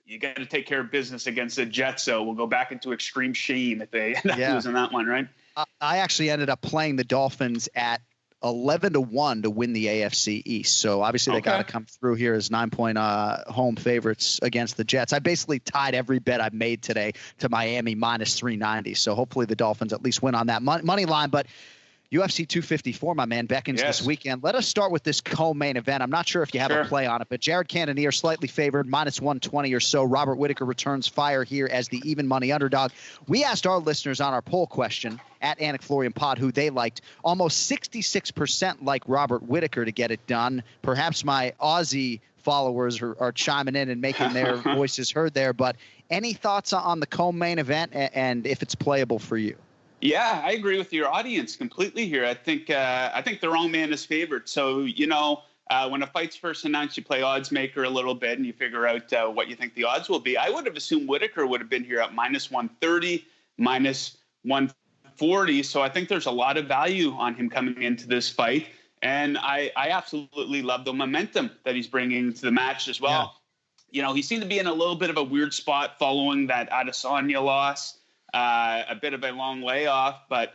you got to take care of business against the Jets. So we'll go back into extreme shame if they end up losing that one, right? I actually ended up playing the Dolphins at 11-1 to win the AFC East. So obviously they got to come through here as 9-point home favorites against the Jets. I basically tied every bet I made today to Miami minus 390. So hopefully the Dolphins at least win on that money line. But UFC 254, my man, beckons this weekend. Let us start with this co-main event. I'm not sure if you have a play on it, but Jared Cannonier slightly favored, minus 120 or so. Robert Whittaker returns fire here as the even money underdog. We asked our listeners on our poll question at AnikFlorianPod who they liked. Almost 66% like Robert Whittaker to get it done. Perhaps my Aussie followers are chiming in and making their voices heard there. But any thoughts on the co-main event and if it's playable for you? Yeah, I agree with your audience completely here. I think the wrong man is favored. So, when a fight's first announced, you play odds maker a little bit and you figure out what you think the odds will be. I would have assumed Whittaker would have been here at minus 130, minus 140. So I think there's a lot of value on him coming into this fight. And I absolutely love the momentum that he's bringing to the match as well. Yeah. He seemed to be in a little bit of a weird spot following that Adesanya loss. A bit of a long layoff, but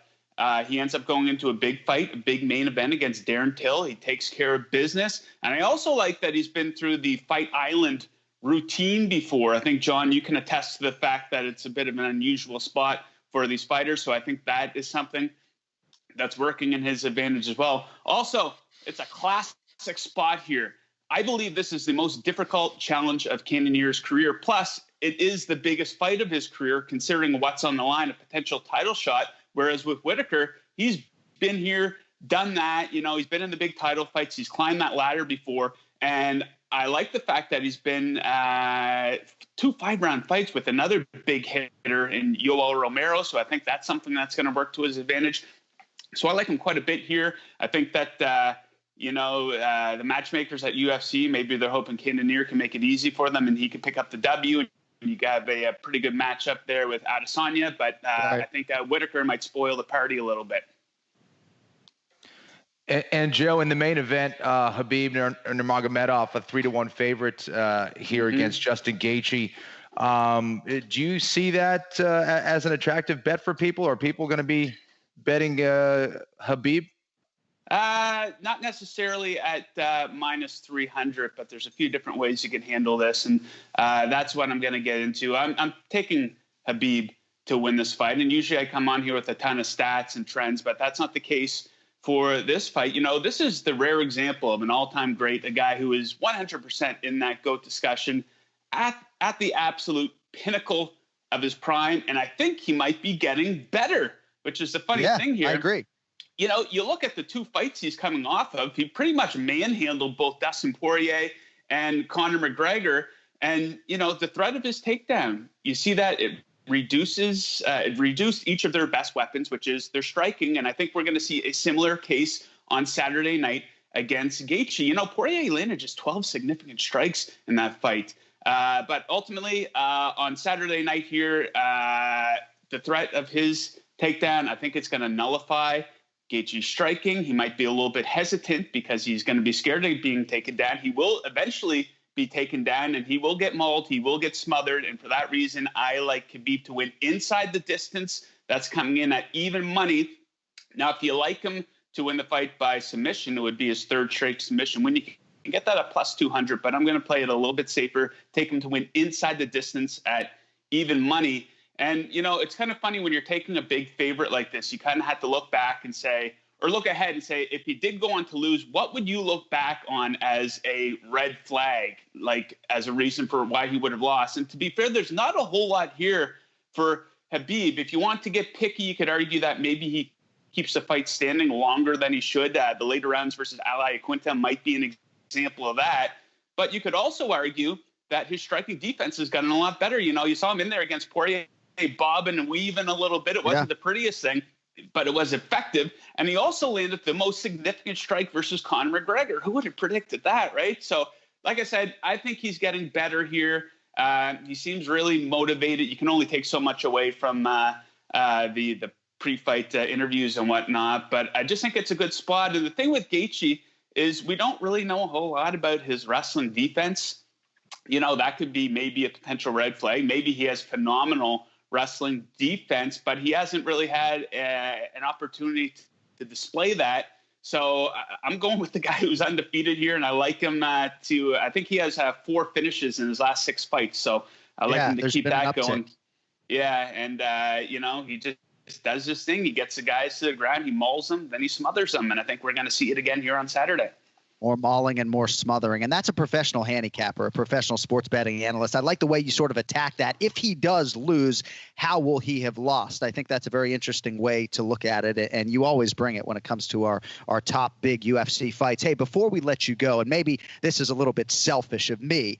he ends up going into a big fight, a big main event against Darren Till. He takes care of business. And I also like that he's been through the Fight Island routine before. I think, John, you can attest to the fact that it's a bit of an unusual spot for these fighters. So I think that is something that's working in his advantage as well. Also, it's a classic spot here. I believe this is the most difficult challenge of Cannonier's career. Plus, it is the biggest fight of his career, considering what's on the line, a potential title shot. Whereas with Whittaker, he's been here, done that. He's been in the big title fights. He's climbed that ladder before. And I like the fact that he's been 2 5-round fights with another big hitter in Yoel Romero. So I think that's something that's going to work to his advantage. So I like him quite a bit here. I think that, the matchmakers at UFC, maybe they're hoping Cannonier can make it easy for them and he can pick up the W. And you have a pretty good matchup there with Adesanya, but I think Whittaker might spoil the party a little bit. And Joe, in the main event, Khabib Nurmagomedov, a 3-1 favorite here against Justin Gaethje. Do you see that as an attractive bet for people? Are people going to be betting Khabib? Not necessarily at minus 300, but there's a few different ways you can handle this, and that's what I'm going to get into. I'm taking Khabib to win this fight, and usually I come on here with a ton of stats and trends, but that's not the case for this fight. This is the rare example of an all-time great, a guy who is 100% in that GOAT discussion at the absolute pinnacle of his prime, and I think he might be getting better, which is the funny thing here. I agree. You look at the 2 fights he's coming off of, he pretty much manhandled both Dustin Poirier and Conor McGregor. And, the threat of his takedown, you see that it reduced each of their best weapons, which is their striking. And I think we're going to see a similar case on Saturday night against Gaethje. Poirier landed just 12 significant strikes in that fight. But ultimately, on Saturday night here, the threat of his takedown, I think it's going to nullify Gaethje's striking. He might be a little bit hesitant because he's going to be scared of being taken down. He will eventually be taken down and he will get mauled. He will get smothered. And for that reason, I like Khabib to win inside the distance. That's coming in at even money. Now, if you like him to win the fight by submission, it would be his 3rd straight submission win. You can get that at plus 200, but I'm going to play it a little bit safer. Take him to win inside the distance at even money. And, it's kind of funny when you're taking a big favorite like this, you kind of have to look back and say, or look ahead and say, if he did go on to lose, what would you look back on as a red flag, like as a reason for why he would have lost? And to be fair, there's not a whole lot here for Khabib. If you want to get picky, you could argue that maybe he keeps the fight standing longer than he should. The later rounds versus Ali Aquinta might be an example of that. But you could also argue that his striking defense has gotten a lot better. You saw him in there against Poirier, bobbing and weaving a little bit. It wasn't the prettiest thing, but it was effective. And he also landed the most significant strike versus Conor McGregor. Who would have predicted that, right? So, like I said, I think he's getting better here. He seems really motivated. You can only take so much away from the pre-fight interviews and whatnot, but I just think it's a good spot. And the thing with Gaethje is we don't really know a whole lot about his wrestling defense. That could be maybe a potential red flag. Maybe he has phenomenal wrestling defense, but he hasn't really had an opportunity to display that. So I'm going with the guy who's undefeated here, and I like him I think he has 4 finishes in his last 6 fights. So I like him to keep that going. Yeah, and, he just does this thing. He gets the guys to the ground, he mauls them, then he smothers them, and I think we're going to see it again here on Saturday. More mauling and more smothering. And that's a professional handicapper, a professional sports betting analyst. I like the way you sort of attack that. If he does lose, how will he have lost? I think that's a very interesting way to look at it. And you always bring it when it comes to our top big UFC fights. Hey, before we let you go, and maybe this is a little bit selfish of me,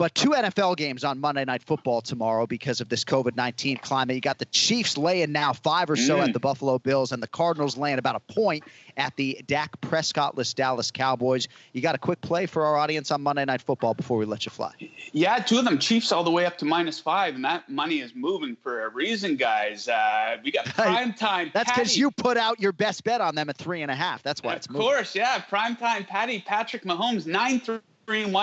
But 2 NFL games on Monday Night Football tomorrow because of this COVID-19 climate. You got the Chiefs laying now 5 or so at the Buffalo Bills, and the Cardinals laying about a point at the Dak Prescott-less Dallas Cowboys. You got a quick play for our audience on Monday Night Football before we let you fly? Yeah, 2 of them, Chiefs all the way up to -5, and that money is moving for a reason, guys. We got primetime. That's because you put out your best bet on them at 3.5. That's why it's moving. Of course, yeah. Primetime Patrick Mahomes, 9-3-1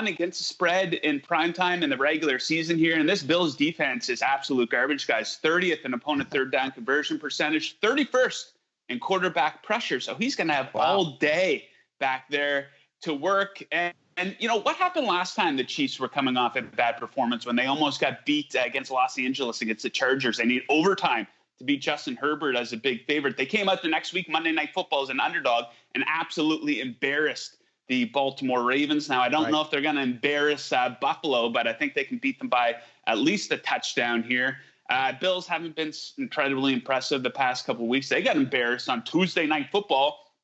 against the spread in primetime in the regular season here. And this Bills defense is absolute garbage, guys. 30th in opponent third down conversion percentage, 31st in quarterback pressure. So he's going to have all day back there to work. And you know, what happened last time the Chiefs were coming off a bad performance when they almost got beat against Los Angeles against the Chargers? They need overtime to beat Justin Herbert as a big favorite. They came out the next week, Monday Night Football, as an underdog and absolutely embarrassed the Baltimore Ravens. Now, I don't know if they're going to embarrass Buffalo, but I think they can beat them by at least a touchdown here. Bills haven't been incredibly impressive the past couple of weeks. They got embarrassed on Tuesday Night Football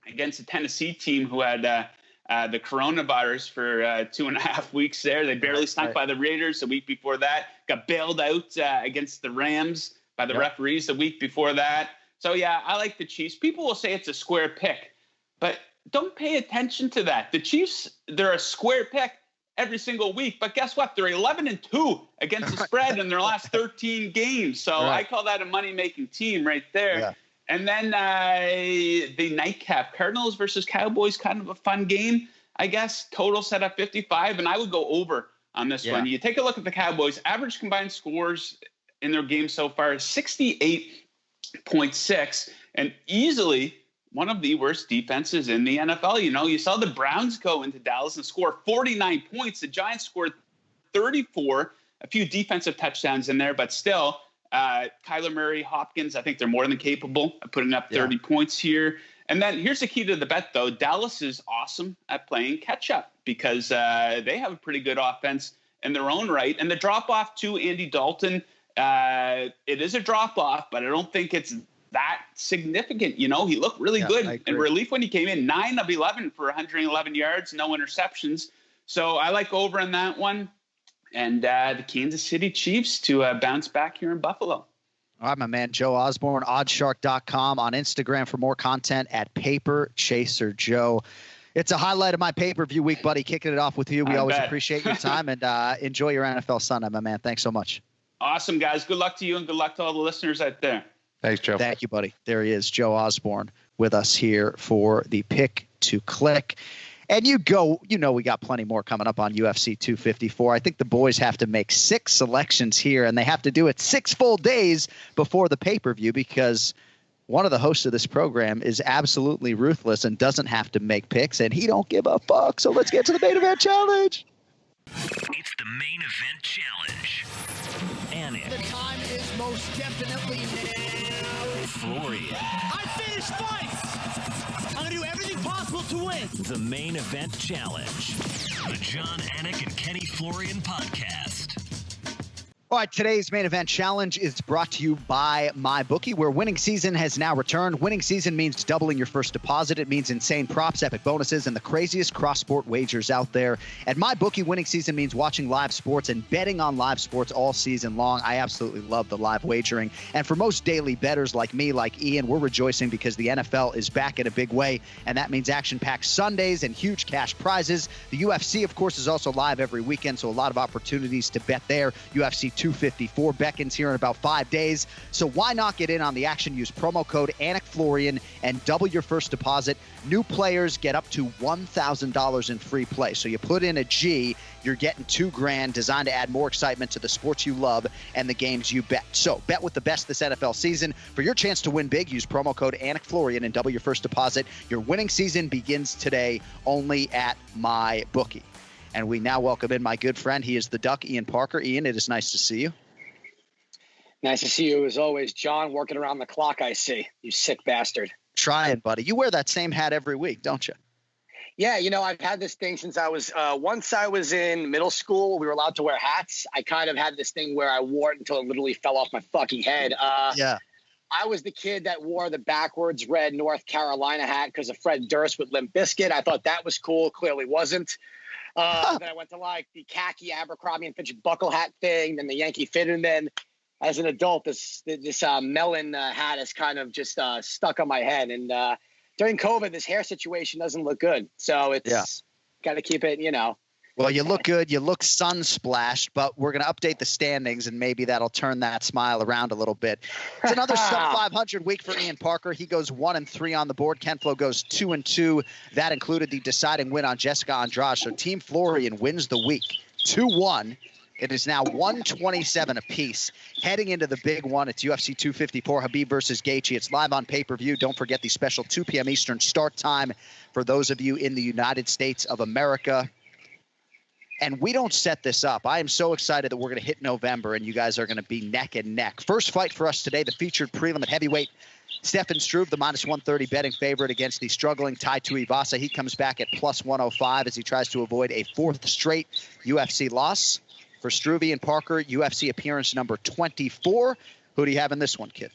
against a Tennessee team who had the coronavirus for 2.5 weeks there. They barely snuck by the Raiders the week before that. Got bailed out against the Rams by the referees the week before that. So, yeah, I like the Chiefs. People will say it's a square pick, but don't pay attention to that. The Chiefs, they're a square pick every single week, but guess what? They're 11-2 against the spread in their last 13 games. So I call that a money-making team right there. Yeah. And then the nightcap, Cardinals versus Cowboys, kind of a fun game, I guess. Total set up 55, and I would go over on this one. You take a look at the Cowboys. Average combined scores in their game so far is 68.6, and easily one of the worst defenses in the NFL. You know, you saw the Browns go into Dallas and score 49 points. The Giants scored 34, a few defensive touchdowns in there, but still, Kyler Murray, Hopkins, I think they're more than capable of putting up 30 points here. And then here's the key to the bet, though. Dallas is awesome at playing catch-up because they have a pretty good offense in their own right. And the drop-off to Andy Dalton, it is a drop-off, but I don't think it's that significant. You know, he looked really good in relief when he came in. 9 of 11 for 111 yards, no interceptions. So I like over in that one. And the Kansas City Chiefs to bounce back here in Buffalo. All right, my man, Joe Osborne, Oddsshark.com, on Instagram for more content at Paper Chaser Joe. It's a highlight of my pay-per-view week, buddy. Kicking it off with you. We always appreciate your time, and enjoy your NFL Sunday, my man. Thanks so much. Awesome, guys. Good luck to you, and good luck to all the listeners out there. Thanks, Joe. Thank you, buddy. There he is, Joe Osborne, with us here for the Pick to Click. And you know we got plenty more coming up on UFC 254. I think the boys have to make 6 selections here, and they have to do it 6 full days before the pay-per-view because one of the hosts of this program is absolutely ruthless and doesn't have to make picks, and he don't give a fuck. So let's get to the main event challenge. It's the main event challenge. Anik. The time is most definitely now. Florian. I finish fights. I'm going to do everything possible to win. The main event challenge. The John Anik and Kenny Florian podcast. All right, today's main event challenge is brought to you by MyBookie, where winning season has now returned. Winning season means doubling your first deposit. It means insane props, epic bonuses, and the craziest cross-sport wagers out there. At MyBookie, winning season means watching live sports and betting on live sports all season long. I absolutely love the live wagering. And for most daily bettors like me, like Ian, we're rejoicing because the NFL is back in a big way, and that means action-packed Sundays and huge cash prizes. The UFC, of course, is also live every weekend, so a lot of opportunities to bet there. UFC 254 beckons here in about 5 days. So why not get in on the action? Use promo code AnikFlorian and double your first deposit. New players get up to $1,000 in free play. So you put in a G, you're getting $2,000, designed to add more excitement to the sports you love and the games you bet. So bet with the best this NFL season. For your chance to win big, use promo code AnikFlorian and double your first deposit. Your winning season begins today only at MyBookie. And we now welcome in my good friend. He is the Duck, Ian Parker. Ian, it is nice to see you. Nice to see you as always, John. Working around the clock, I see. You sick bastard. Trying, buddy. You wear that same hat every week, don't you? Yeah, you know, I've had this thing since I was once I was in middle school. We were allowed to wear hats. I kind of had this thing where I wore it until it literally fell off my fucking head. Yeah. I was the kid that wore the backwards red North Carolina hat because of Fred Durst with Limp Bizkit. I thought that was cool. Clearly wasn't. Then I went to like the khaki Abercrombie and Fitch buckle hat thing, then the Yankee fit, and then as an adult, this melon hat is kind of just stuck on my head. And during COVID, this hair situation doesn't look good, so it's got to keep it, Well, you look good. You look sun-splashed, but we're going to update the standings, and maybe that'll turn that smile around a little bit. It's another sub-500 week for Ian Parker. He goes 1-3 on the board. Ken-Flo goes 2-2. That included the deciding win on Jessica Andrade. So Team Florian wins the week 2-1. It is now 127 apiece. Heading into the big one, it's UFC 254, Khabib versus Gaethje. It's live on pay-per-view. Don't forget the special 2 p.m. Eastern start time for those of you in the United States of America. And we don't set this up. I am so excited that we're going to hit November and you guys are going to be neck and neck. First fight for us today, the featured prelim at heavyweight. Stefan Struve, the -130 betting favorite against the struggling Tai Tuivasa. He comes back at +105 as he tries to avoid a 4th straight UFC loss. For Struve and Parker, UFC appearance number 24. Who do you have in this one, kid?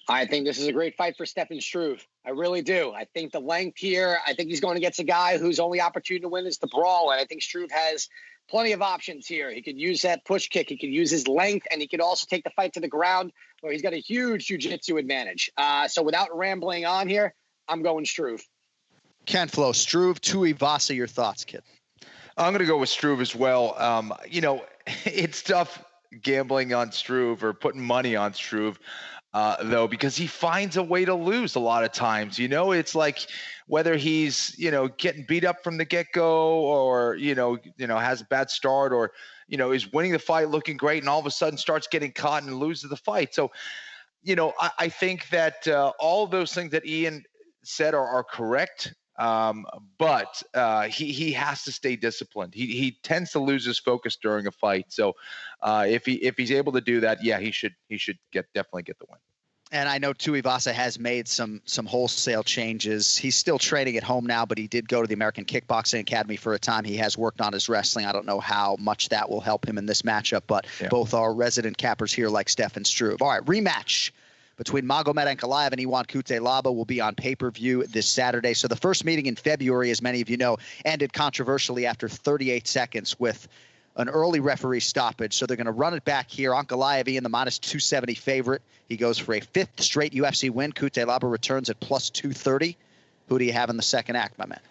I think this is a great fight for Stefan Struve. I really do. I think the length here, I think he's going against a guy whose only opportunity to win is the brawl. And I think Struve has plenty of options here. He could use that push kick. He could use his length, and he could also take the fight to the ground where he's got a huge jiu-jitsu advantage. So without rambling on here, I'm going Struve. Ken-Flo, Struve, Tuivasa, your thoughts, kid? I'm going to go with Struve as well. It's tough gambling on Struve or putting money on Struve. Though, because he finds a way to lose a lot of times. It's like whether he's, getting beat up from the get-go or, has a bad start or, is winning the fight looking great and all of a sudden starts getting caught and loses the fight. So, I think that all of those things that Ian said are correct. But he has to stay disciplined. He tends to lose his focus during a fight. So if he's able to do that, he should definitely get the win. And I know Tuivasa has made some wholesale changes. He's still training at home now, but he did go to the American Kickboxing Academy for a time. He has worked on his wrestling. I don't know how much that will help him in this matchup, but both are resident cappers here like Stefan Struve. All right, rematch between Magomed Ankalaev and Iwan Cutelaba will be on pay-per-view this Saturday. So the first meeting in February, as many of you know, ended controversially after 38 seconds with an early referee stoppage. So they're going to run it back here. Ankalaev, Ian, the -270 favorite. He goes for a 5th straight UFC win. Cutelaba returns at +230. Who do you have in the second act, my man?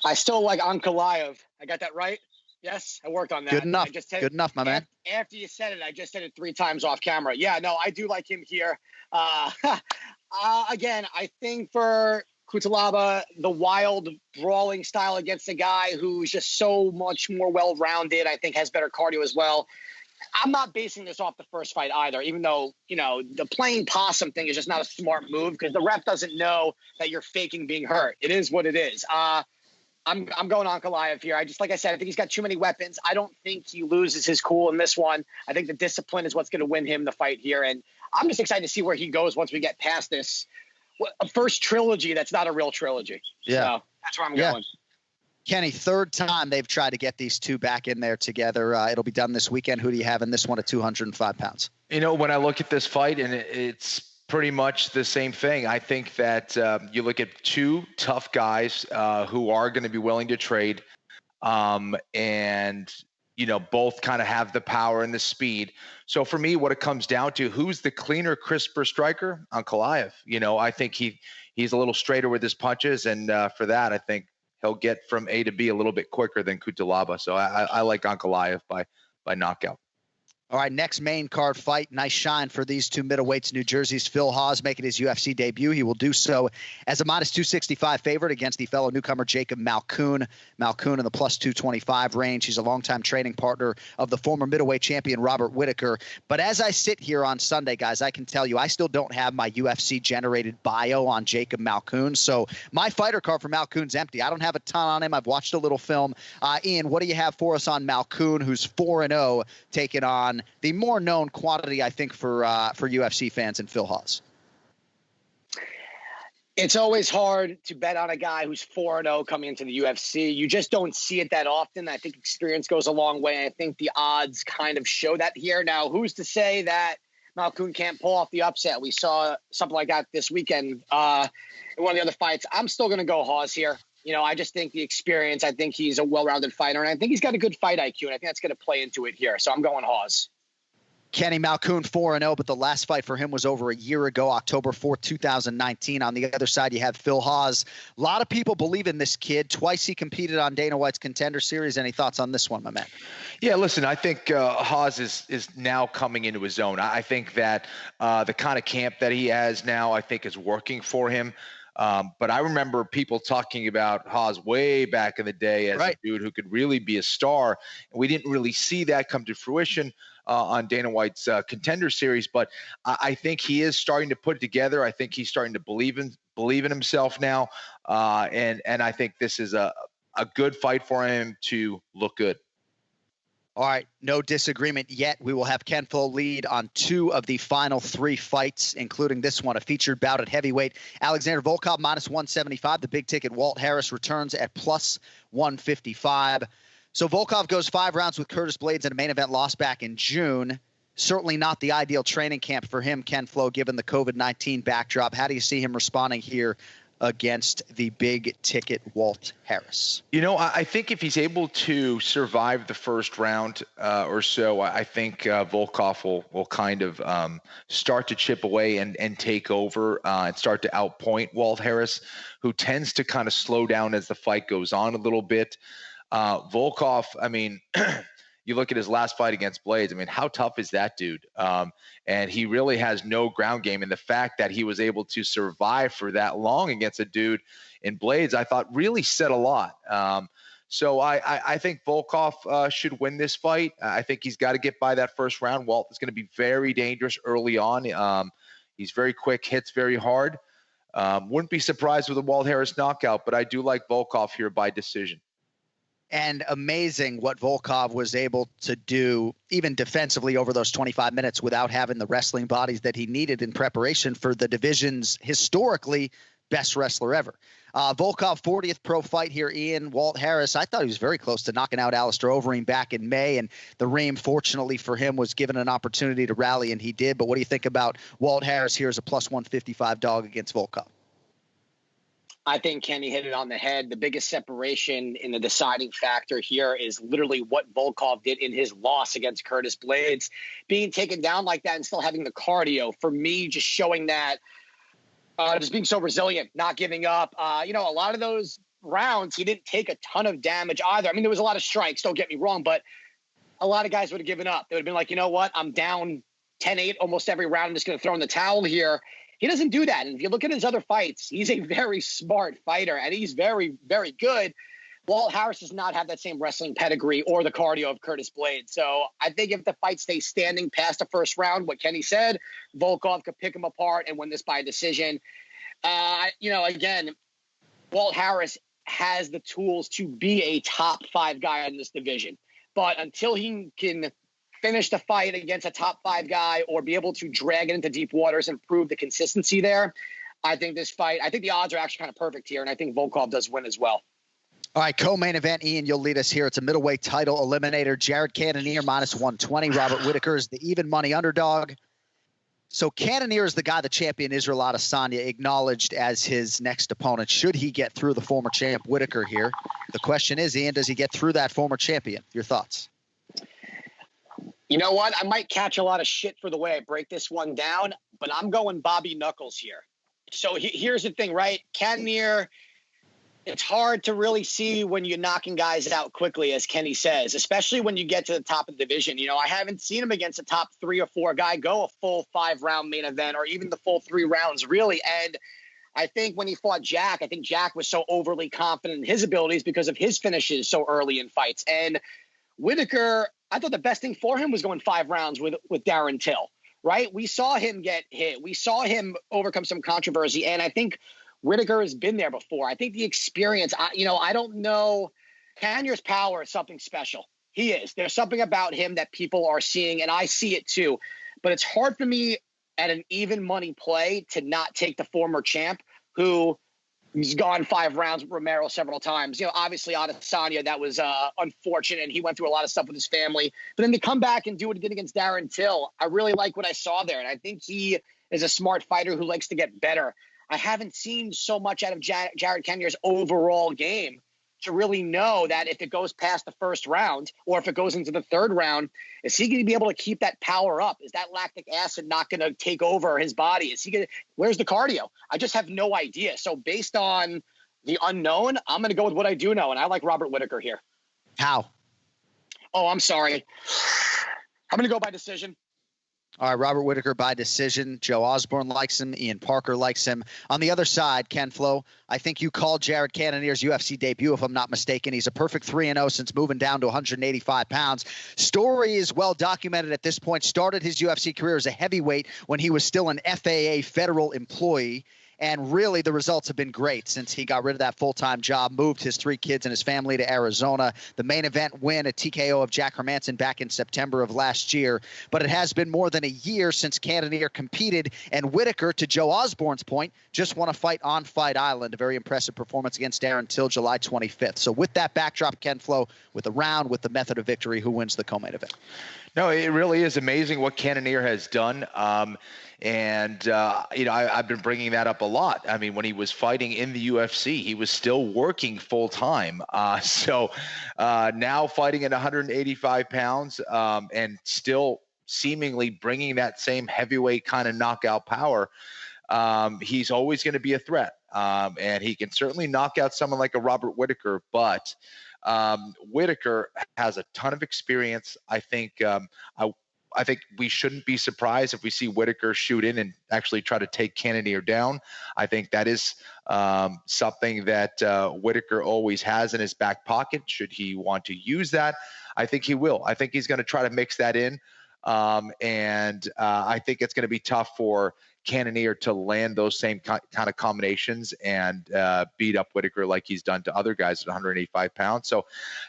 I still like Ankalaev. I got that right? Yes, I worked on that. Good enough. Good enough, my man. After you said it, I just said it 3 times off camera. Yeah, no, I do like him here. Again, I think for Cutelaba, the wild brawling style against a guy who's just so much more well-rounded, I think has better cardio as well. I'm not basing this off the first fight either, even though, the playing possum thing is just not a smart move because the ref doesn't know that you're faking being hurt. It is what it is. I'm going Ankalaev here. Like I said, I think he's got too many weapons. I don't think he loses his cool in this one. I think the discipline is what's going to win him the fight here. And I'm just excited to see where he goes once we get past this first trilogy that's not a real trilogy. Yeah. So that's where I'm going. Kenny, 3rd time they've tried to get these two back in there together. It'll be done this weekend. Who do you have in this one at 205 pounds? When I look at this fight, and it's pretty much the same thing. I think that you look at 2 tough guys who are going to be willing to trade, and both kind of have the power and the speed. So for me, what it comes down to, who's the cleaner, crisper striker? Ankalaev. I think he's a little straighter with his punches, and for that, I think he'll get from A to B a little bit quicker than Cutelaba. So I like Ankalaev by knockout. All right, next main card fight. Nice shine for these two middleweights. New Jersey's Phil Hawes making his UFC debut. He will do so as a -265 favorite against the fellow newcomer Jacob Malkoun. Malkoun in the +225 range. He's a longtime training partner of the former middleweight champion Robert Whittaker. But as I sit here on Sunday, guys, I can tell you I still don't have my UFC-generated bio on Jacob Malkoun. So my fighter card for Malkoun's empty. I don't have a ton on him. I've watched a little film. Ian, what do you have for us on Malkoun, who's 4-0, taking on the more known quantity, I think, for UFC fans and Phil Hawes? It's always hard to bet on a guy who's 4-0 coming into the UFC. You just don't see it that often. I think experience goes a long way. I think the odds kind of show that here. Now, who's to say that Malkoun can't pull off the upset? We saw something like that this weekend in one of the other fights. I'm still going to go Hawes here. I just think the experience, I think he's a well-rounded fighter, and I think he's got a good fight IQ, and I think that's going to play into it here. So I'm going Hawes. Kenny Malkoun 4-0, but the last fight for him was over a year ago, October 4th, 2019. On the other side, you have Phil Hawes. A lot of people believe in this kid. Twice he competed on Dana White's Contender Series. Any thoughts on this one, my man? Yeah, listen, I think Hawes is now coming into his own. I think that the kind of camp that he has now, I think, is working for him. But I remember people talking about Hawes way back in the day as a dude who could really be a star. And we didn't really see that come to fruition on Dana White's Contender Series. But I think he is starting to put it together. I think he's starting to believe in himself now. And I think this is a good fight for him to look good. All right, no disagreement yet. We will have Ken-Flo lead on 2 of the final 3 fights, including this one, a featured bout at heavyweight. Alexander Volkov -175. The big ticket Walt Harris returns at +155. So Volkov goes 5 rounds with Curtis Blaydes in a main event loss back in June. Certainly not the ideal training camp for him, Ken-Flo, given the COVID-19 backdrop. How do you see him responding here against the big ticket Walt Harris? I think if he's able to survive the first round or so, I think Volkov will kind of start to chip away and take over and start to outpoint Walt Harris, who tends to kind of slow down as the fight goes on a little bit. Volkov, I mean, you look at his last fight against Blaydes. I mean, how tough is that dude? And he really has no ground game. And the fact that he was able to survive for that long against a dude in Blaydes, I thought really said a lot. So I think Volkov should win this fight. I think he's got to get by that first round. Walt is going to be very dangerous early on. He's very quick, hits very hard. Wouldn't be surprised with a Walt Harris knockout, but I do like Volkov here by decision. And amazing what Volkov was able to do, even defensively over those 25 minutes without having the wrestling bodies that he needed in preparation for the division's historically best wrestler ever. Volkov, 40th pro fight here, Ian. Walt Harris, I thought he was very close to knocking out Alistair Overeem back in May, and the Ream, fortunately for him, was given an opportunity to rally, and he did. But what do you think about Walt Harris here as a +155 dog against Volkov? I think Kenny hit it on the head. The biggest separation in the deciding factor here is literally what Volkov did in his loss against Curtis Blaydes. Being taken down like that and still having the cardio, for me, just showing that, just being so resilient, not giving up. A lot of those rounds, he didn't take a ton of damage either. I mean, there was a lot of strikes, don't get me wrong, but a lot of guys would have given up. They would have been like, you know what, I'm down 10-8 almost every round. I'm just going to throw in the towel here. He doesn't do that. And if you look at his other fights, he's a very smart fighter, and he's very, very good. Walt Harris does not have that same wrestling pedigree or the cardio of Curtis Blaydes. So I think if the fight stays standing past the first round, what Kenny said, Volkov could pick him apart and win this by decision. Again, Walt Harris has the tools to be a top 5 guy in this division. But until he can finish the fight against a top 5 guy or be able to drag it into deep waters and prove the consistency there, I think the odds are actually kind of perfect here, and I think Volkov does win as well. All right, co-main event, Ian, you'll lead us here. It's a middleweight title eliminator. Jared Cannonier -120. Robert Whittaker is the even money underdog. So Cannonier is the guy the champion Israel Adesanya acknowledged as his next opponent. Should he get through the former champ Whittaker here? The question is, Ian, does he get through that former champion? Your thoughts? You know what? I might catch a lot of shit for the way I break this one down, but I'm going Bobby Knuckles here. So here's the thing, right? Cannonier, it's hard to really see when you're knocking guys out quickly, as Kenny says, especially when you get to the top of the division. I haven't seen him against a top 3 or 4 guy go a full 5-round main event or even the full 3 rounds, really. And I think when he fought Jack, I think Jack was so overly confident in his abilities because of his finishes so early in fights. And Whittaker, I thought the best thing for him was going 5 rounds with Darren Till, right? We saw him get hit. We saw him overcome some controversy, and I think Whittaker has been there before. I think the experience, I don't know. Cannonier's power is something special. He is. There's something about him that people are seeing, and I see it too. But it's hard for me at an even money play to not take the former champ who he's gone 5 rounds with Romero several times. Obviously Adesanya, that was unfortunate, and he went through a lot of stuff with his family. But then to come back and do what he did against Darren Till, I really like what I saw there. And I think he is a smart fighter who likes to get better. I haven't seen so much out of Jared Cannonier's overall game to really know that if it goes past the first round or if it goes into the third round, is he going to be able to keep that power up? Is that lactic acid not going to take over his body? Is he going to, where's the cardio? I just have no idea. So based on the unknown, I'm going to go with what I do know. And I like Robert Whittaker here. How? Oh, I'm sorry. I'm going to go by decision. All right, Robert Whittaker by decision. Joe Osborne likes him. Ian Parker likes him. On the other side, Ken-Flo, I think you called Jared Cannonier's UFC debut, if I'm not mistaken. He's a perfect 3-0 since moving down to 185 pounds. Story is well documented at this point. Started his UFC career as a heavyweight when he was still an FAA federal employee. And really, the results have been great since he got rid of that full-time job, moved his 3 kids and his family to Arizona. The main event win, a TKO of Jack Hermanson back in September of last year. But it has been more than a year since Cannonier competed, and Whittaker, to Joe Osborne's point, just won a fight on Fight Island. A very impressive performance against Darren Till July 25th. So with that backdrop, Ken-Flo, with the round, with the method of victory, who wins the co-main event? No, it really is amazing what Cannonier has done. I've been bringing that up a lot. I mean, when he was fighting in the UFC, he was still working full time. So now fighting at 185 pounds and still seemingly bringing that same heavyweight kind of knockout power, he's always going to be a threat. And he can certainly knock out someone like a Robert Whittaker, but Whittaker has a ton of experience. I think we shouldn't be surprised if we see Whittaker shoot in and actually try to take Cannonier down. I think that is something that Whittaker always has in his back pocket. Should he want to use that, I think he will. I think he's going to try to mix that in. I think it's going to be tough for Cannonier to land those same kind of combinations and beat up Whittaker like he's done to other guys at 185 pounds. So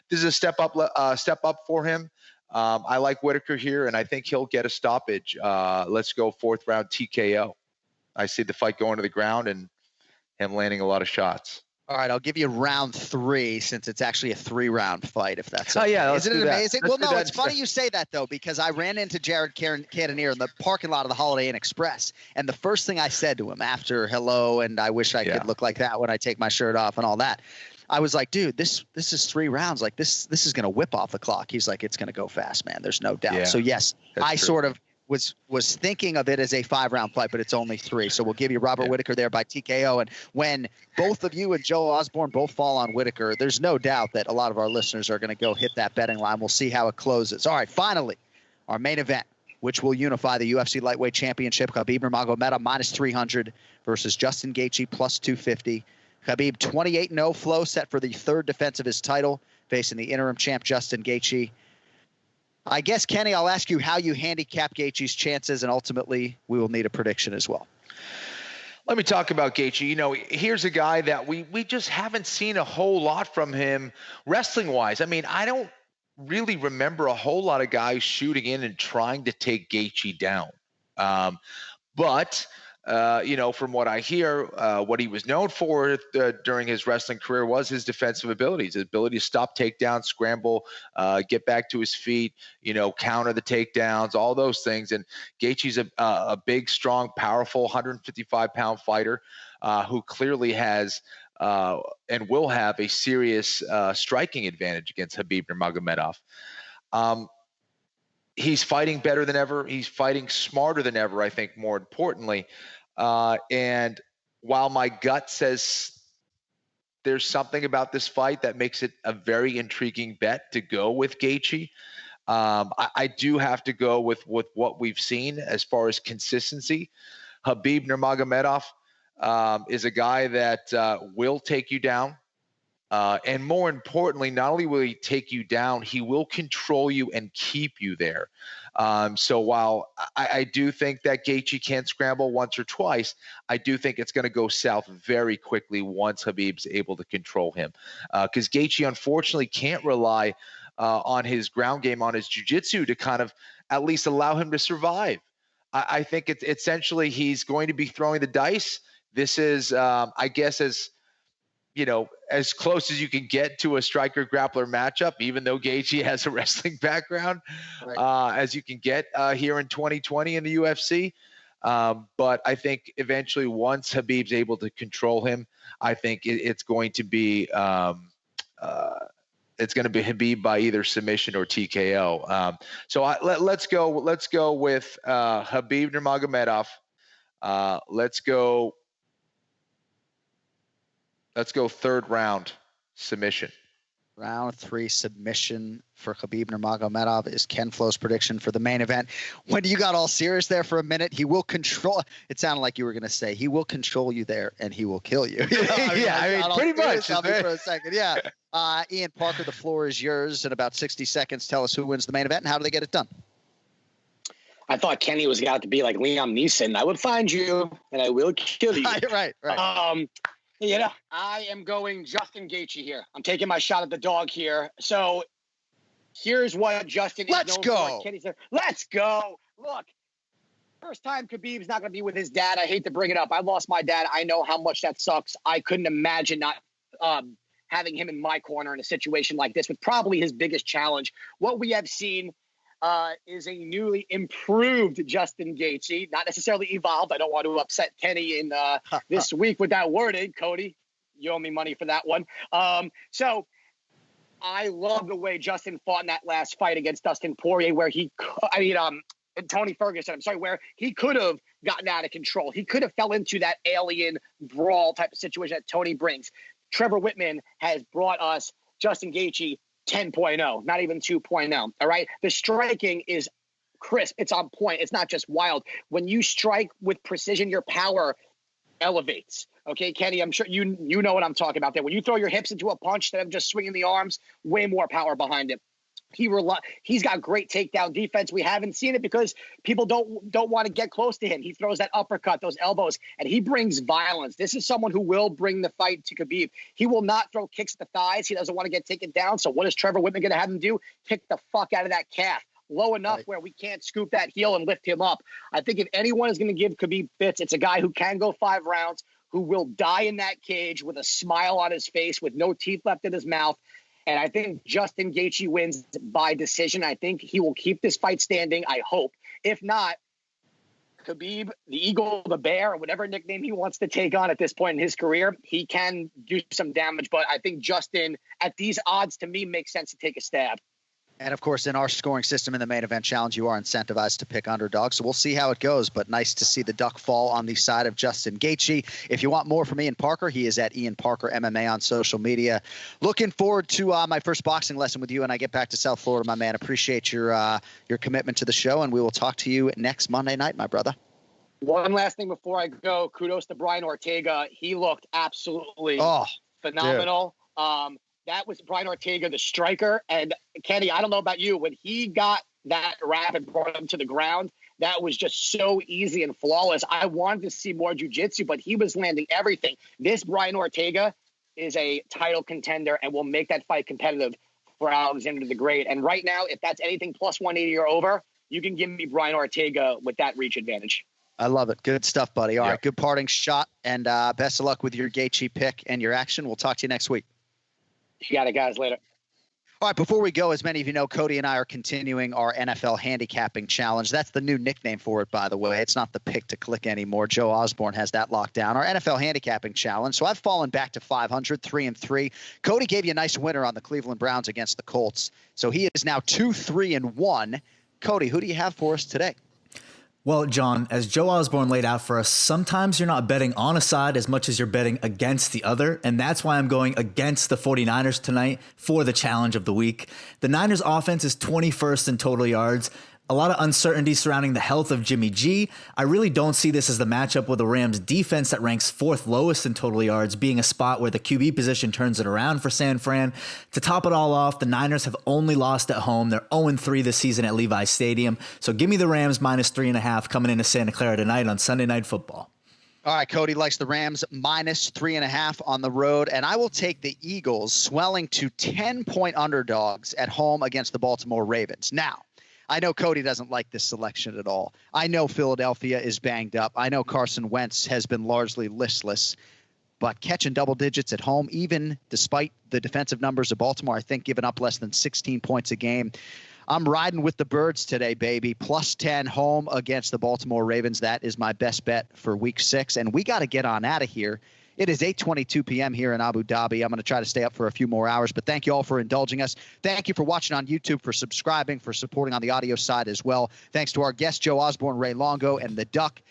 this is a step up for him. I like Whittaker here, and I think he'll get a stoppage. Let's go 4th round TKO. I see the fight going to the ground and him landing a lot of shots. All right, I'll give you round 3 since it's actually a 3-round fight, if that's okay. Oh, yeah, Isn't it amazing? Well, no, it's funny you say that, though, because I ran into Jared Cannonier in the parking lot of the Holiday Inn Express, and the first thing I said to him after hello and I wish I could look like that when I take my shirt off and all that, I was like, dude, this is 3 rounds. Like, this is going to whip off the clock. He's like, it's going to go fast, man. There's no doubt. Yeah, so, yes, I sort of was thinking of it as a 5-round fight, but it's only 3. So we'll give you Robert Whittaker there by TKO. And when both of you and Joe Osborne both fall on Whittaker, there's no doubt that a lot of our listeners are going to go hit that betting line. We'll see how it closes. All right, finally, our main event, which will unify the UFC Lightweight Championship. Khabib Nurmagomedov -300 versus Justin Gaethje +250. Khabib 28-0 flow, set for the 3rd defense of his title, facing the interim champ Justin Gaethje. I guess, Kenny, I'll ask you how you handicap Gaethje's chances, and ultimately we will need a prediction as well. Let me talk about Gaethje. You know, here's a guy that we just haven't seen a whole lot from him wrestling-wise. I mean, I don't really remember a whole lot of guys shooting in and trying to take Gaethje down. But from what I hear, what he was known for during his wrestling career was his defensive abilities, his ability to stop takedowns, scramble, get back to his feet, counter the takedowns, all those things. And Gaethje's a big, strong, powerful 155-pound fighter who clearly has and will have a serious striking advantage against Khabib Nurmagomedov. He's fighting better than ever. He's fighting smarter than ever, I think, more importantly. And while my gut says there's something about this fight that makes it a very intriguing bet to go with Gaethje, I do have to go with what we've seen as far as consistency. Khabib Nurmagomedov is a guy that will take you down. And more importantly, not only will he take you down, he will control you and keep you there. So while I do think that Gaethje can scramble once or twice, I do think it's going to go south very quickly once Khabib's able to control him. Because Gaethje, unfortunately, can't rely on his ground game, on his jiu-jitsu to kind of at least allow him to survive. I think it's essentially he's going to be throwing the dice. This is, I guess, as close as you can get to a striker grappler matchup, even though Gaethje has a wrestling background, as you can get here in 2020 in the UFC. But I think eventually once Khabib's able to control him, I think it's going to be Khabib by either submission or TKO. So let's go with Khabib Nurmagomedov. Let's go third round submission. Round 3 submission for Khabib Nurmagomedov is Ken-Flo's prediction for the main event. When you got all serious there for a minute, he will control. It sounded like you were going to say he will control you there and he will kill you. Pretty much. For a second. Yeah. Ian Parker, the floor is yours. In about 60 seconds, tell us who wins the main event and how do they get it done? I thought Kenny was going to be like Liam Neeson. I would find you and I will kill you. Right. I am going Justin Gaethje here. I'm taking my shot at the dog here. So here's what Justin is known for. Kenny said, let's go. Look, first time Khabib's not going to be with his dad. I hate to bring it up. I lost my dad. I know how much that sucks. I couldn't imagine not having him in my corner in a situation like this with probably his biggest challenge. What we have seen is a newly improved Justin Gaethje, not necessarily evolved. I don't want to upset Kenny in this week with that wording. Cody, you owe me money for that one. So I love the way Justin fought in that last fight against Dustin Poirier, where Tony Ferguson, where he could have gotten out of control. He could have fell into that alien brawl type of situation that Tony brings. Trevor Whitman has brought us Justin Gaethje 10.0, not even 2.0. All right. The striking is crisp. It's on point. It's not just wild. When you strike with precision, your power elevates. Okay, Kenny, I'm sure you know what I'm talking about there. When you throw your hips into a punch instead of just swinging the arms, way more power behind it. He's got great takedown defense. We haven't seen it because people don't want to get close to him. He throws that uppercut, those elbows, and he brings violence. This is someone who will bring the fight to Khabib. He will not throw kicks at the thighs. He doesn't want to get taken down. So what is Trevor Whitman going to have him do? Kick the fuck out of that calf. Low enough where we can't scoop that heel and lift him up. I think if anyone is going to give Khabib fits, it's a guy who can go 5 rounds, who will die in that cage with a smile on his face, with no teeth left in his mouth. And I think Justin Gaethje wins by decision. I think he will keep this fight standing, I hope. If not, Khabib, the Eagle, the Bear, or whatever nickname he wants to take on at this point in his career, he can do some damage. But I think Justin, at these odds, to me, makes sense to take a stab. And, of course, in our scoring system in the main event challenge, you are incentivized to pick underdogs. So we'll see how it goes. But nice to see the duck fall on the side of Justin Gaethje. If you want more from Ian Parker, he is at Ian Parker MMA on social media. Looking forward to my first boxing lesson with you when I get back to South Florida, my man. Appreciate your commitment to the show, and we will talk to you next Monday night, my brother. One last thing before I go. Kudos to Brian Ortega. He looked absolutely phenomenal. That was Brian Ortega, the striker. And Kenny, I don't know about you, when he got that wrap and brought him to the ground, that was just so easy and flawless. I wanted to see more jiu-jitsu, but he was landing everything. This Brian Ortega is a title contender and will make that fight competitive for Alexander the Great. And right now, if that's anything plus 180 or over, you can give me Brian Ortega with that reach advantage. I love it. Good stuff, buddy. All right, good parting shot, and best of luck with your Gaethje pick and your action. We'll talk to you next week. You got it, guys. Later. All right, before we go, as many of you know, Cody and I are continuing our NFL handicapping challenge. That's the new nickname for it, by the way. It's not the pick to click anymore. Joe Osborne has that locked down. Our NFL handicapping challenge. So I've fallen back to 500, 3-3. Cody gave you a nice winner on the Cleveland Browns against the Colts. So he is now 2-3-1. Cody, who do you have for us today? Well, John, as Joe Osborne laid out for us, sometimes you're not betting on a side as much as you're betting against the other, and that's why I'm going against the 49ers tonight for the challenge of the week. The Niners offense is 21st in total yards. A lot of uncertainty surrounding the health of Jimmy G. I really don't see this as the matchup with the Rams defense that ranks 4th lowest in total yards, being a spot where the QB position turns it around for San Fran. To top it all off, the Niners have only lost at home. They're 0-3 this season at Levi's Stadium. So give me the Rams -3.5 coming into Santa Clara tonight on Sunday Night Football. All right, Cody likes the Rams -3.5 on the road, and I will take the Eagles swelling to 10-point underdogs at home against the Baltimore Ravens. Now, I know Cody doesn't like this selection at all. I know Philadelphia is banged up. I know Carson Wentz has been largely listless. But catching double digits at home, even despite the defensive numbers of Baltimore, I think giving up less than 16 points a game, I'm riding with the birds today, baby. +10 home against the Baltimore Ravens. That is my best bet for week 6. And we got to get on out of here. It is 8:22 p.m. here in Abu Dhabi. I'm going to try to stay up for a few more hours, but thank you all for indulging us. Thank you for watching on YouTube, for subscribing, for supporting on the audio side as well. Thanks to our guests, Joe Osborne, Ray Longo, and the Duck.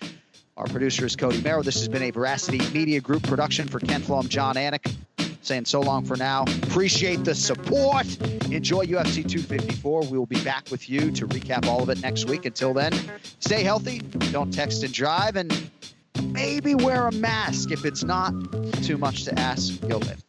Our producer is Cody Merrow. This has been a Veracity Media Group production. For Ken-Flo, I'm John Anik. Saying so long for now. Appreciate the support. Enjoy UFC 254. We will be back with you to recap all of it next week. Until then, stay healthy. Don't text and drive. And maybe wear a mask if it's not too much to ask. Go live.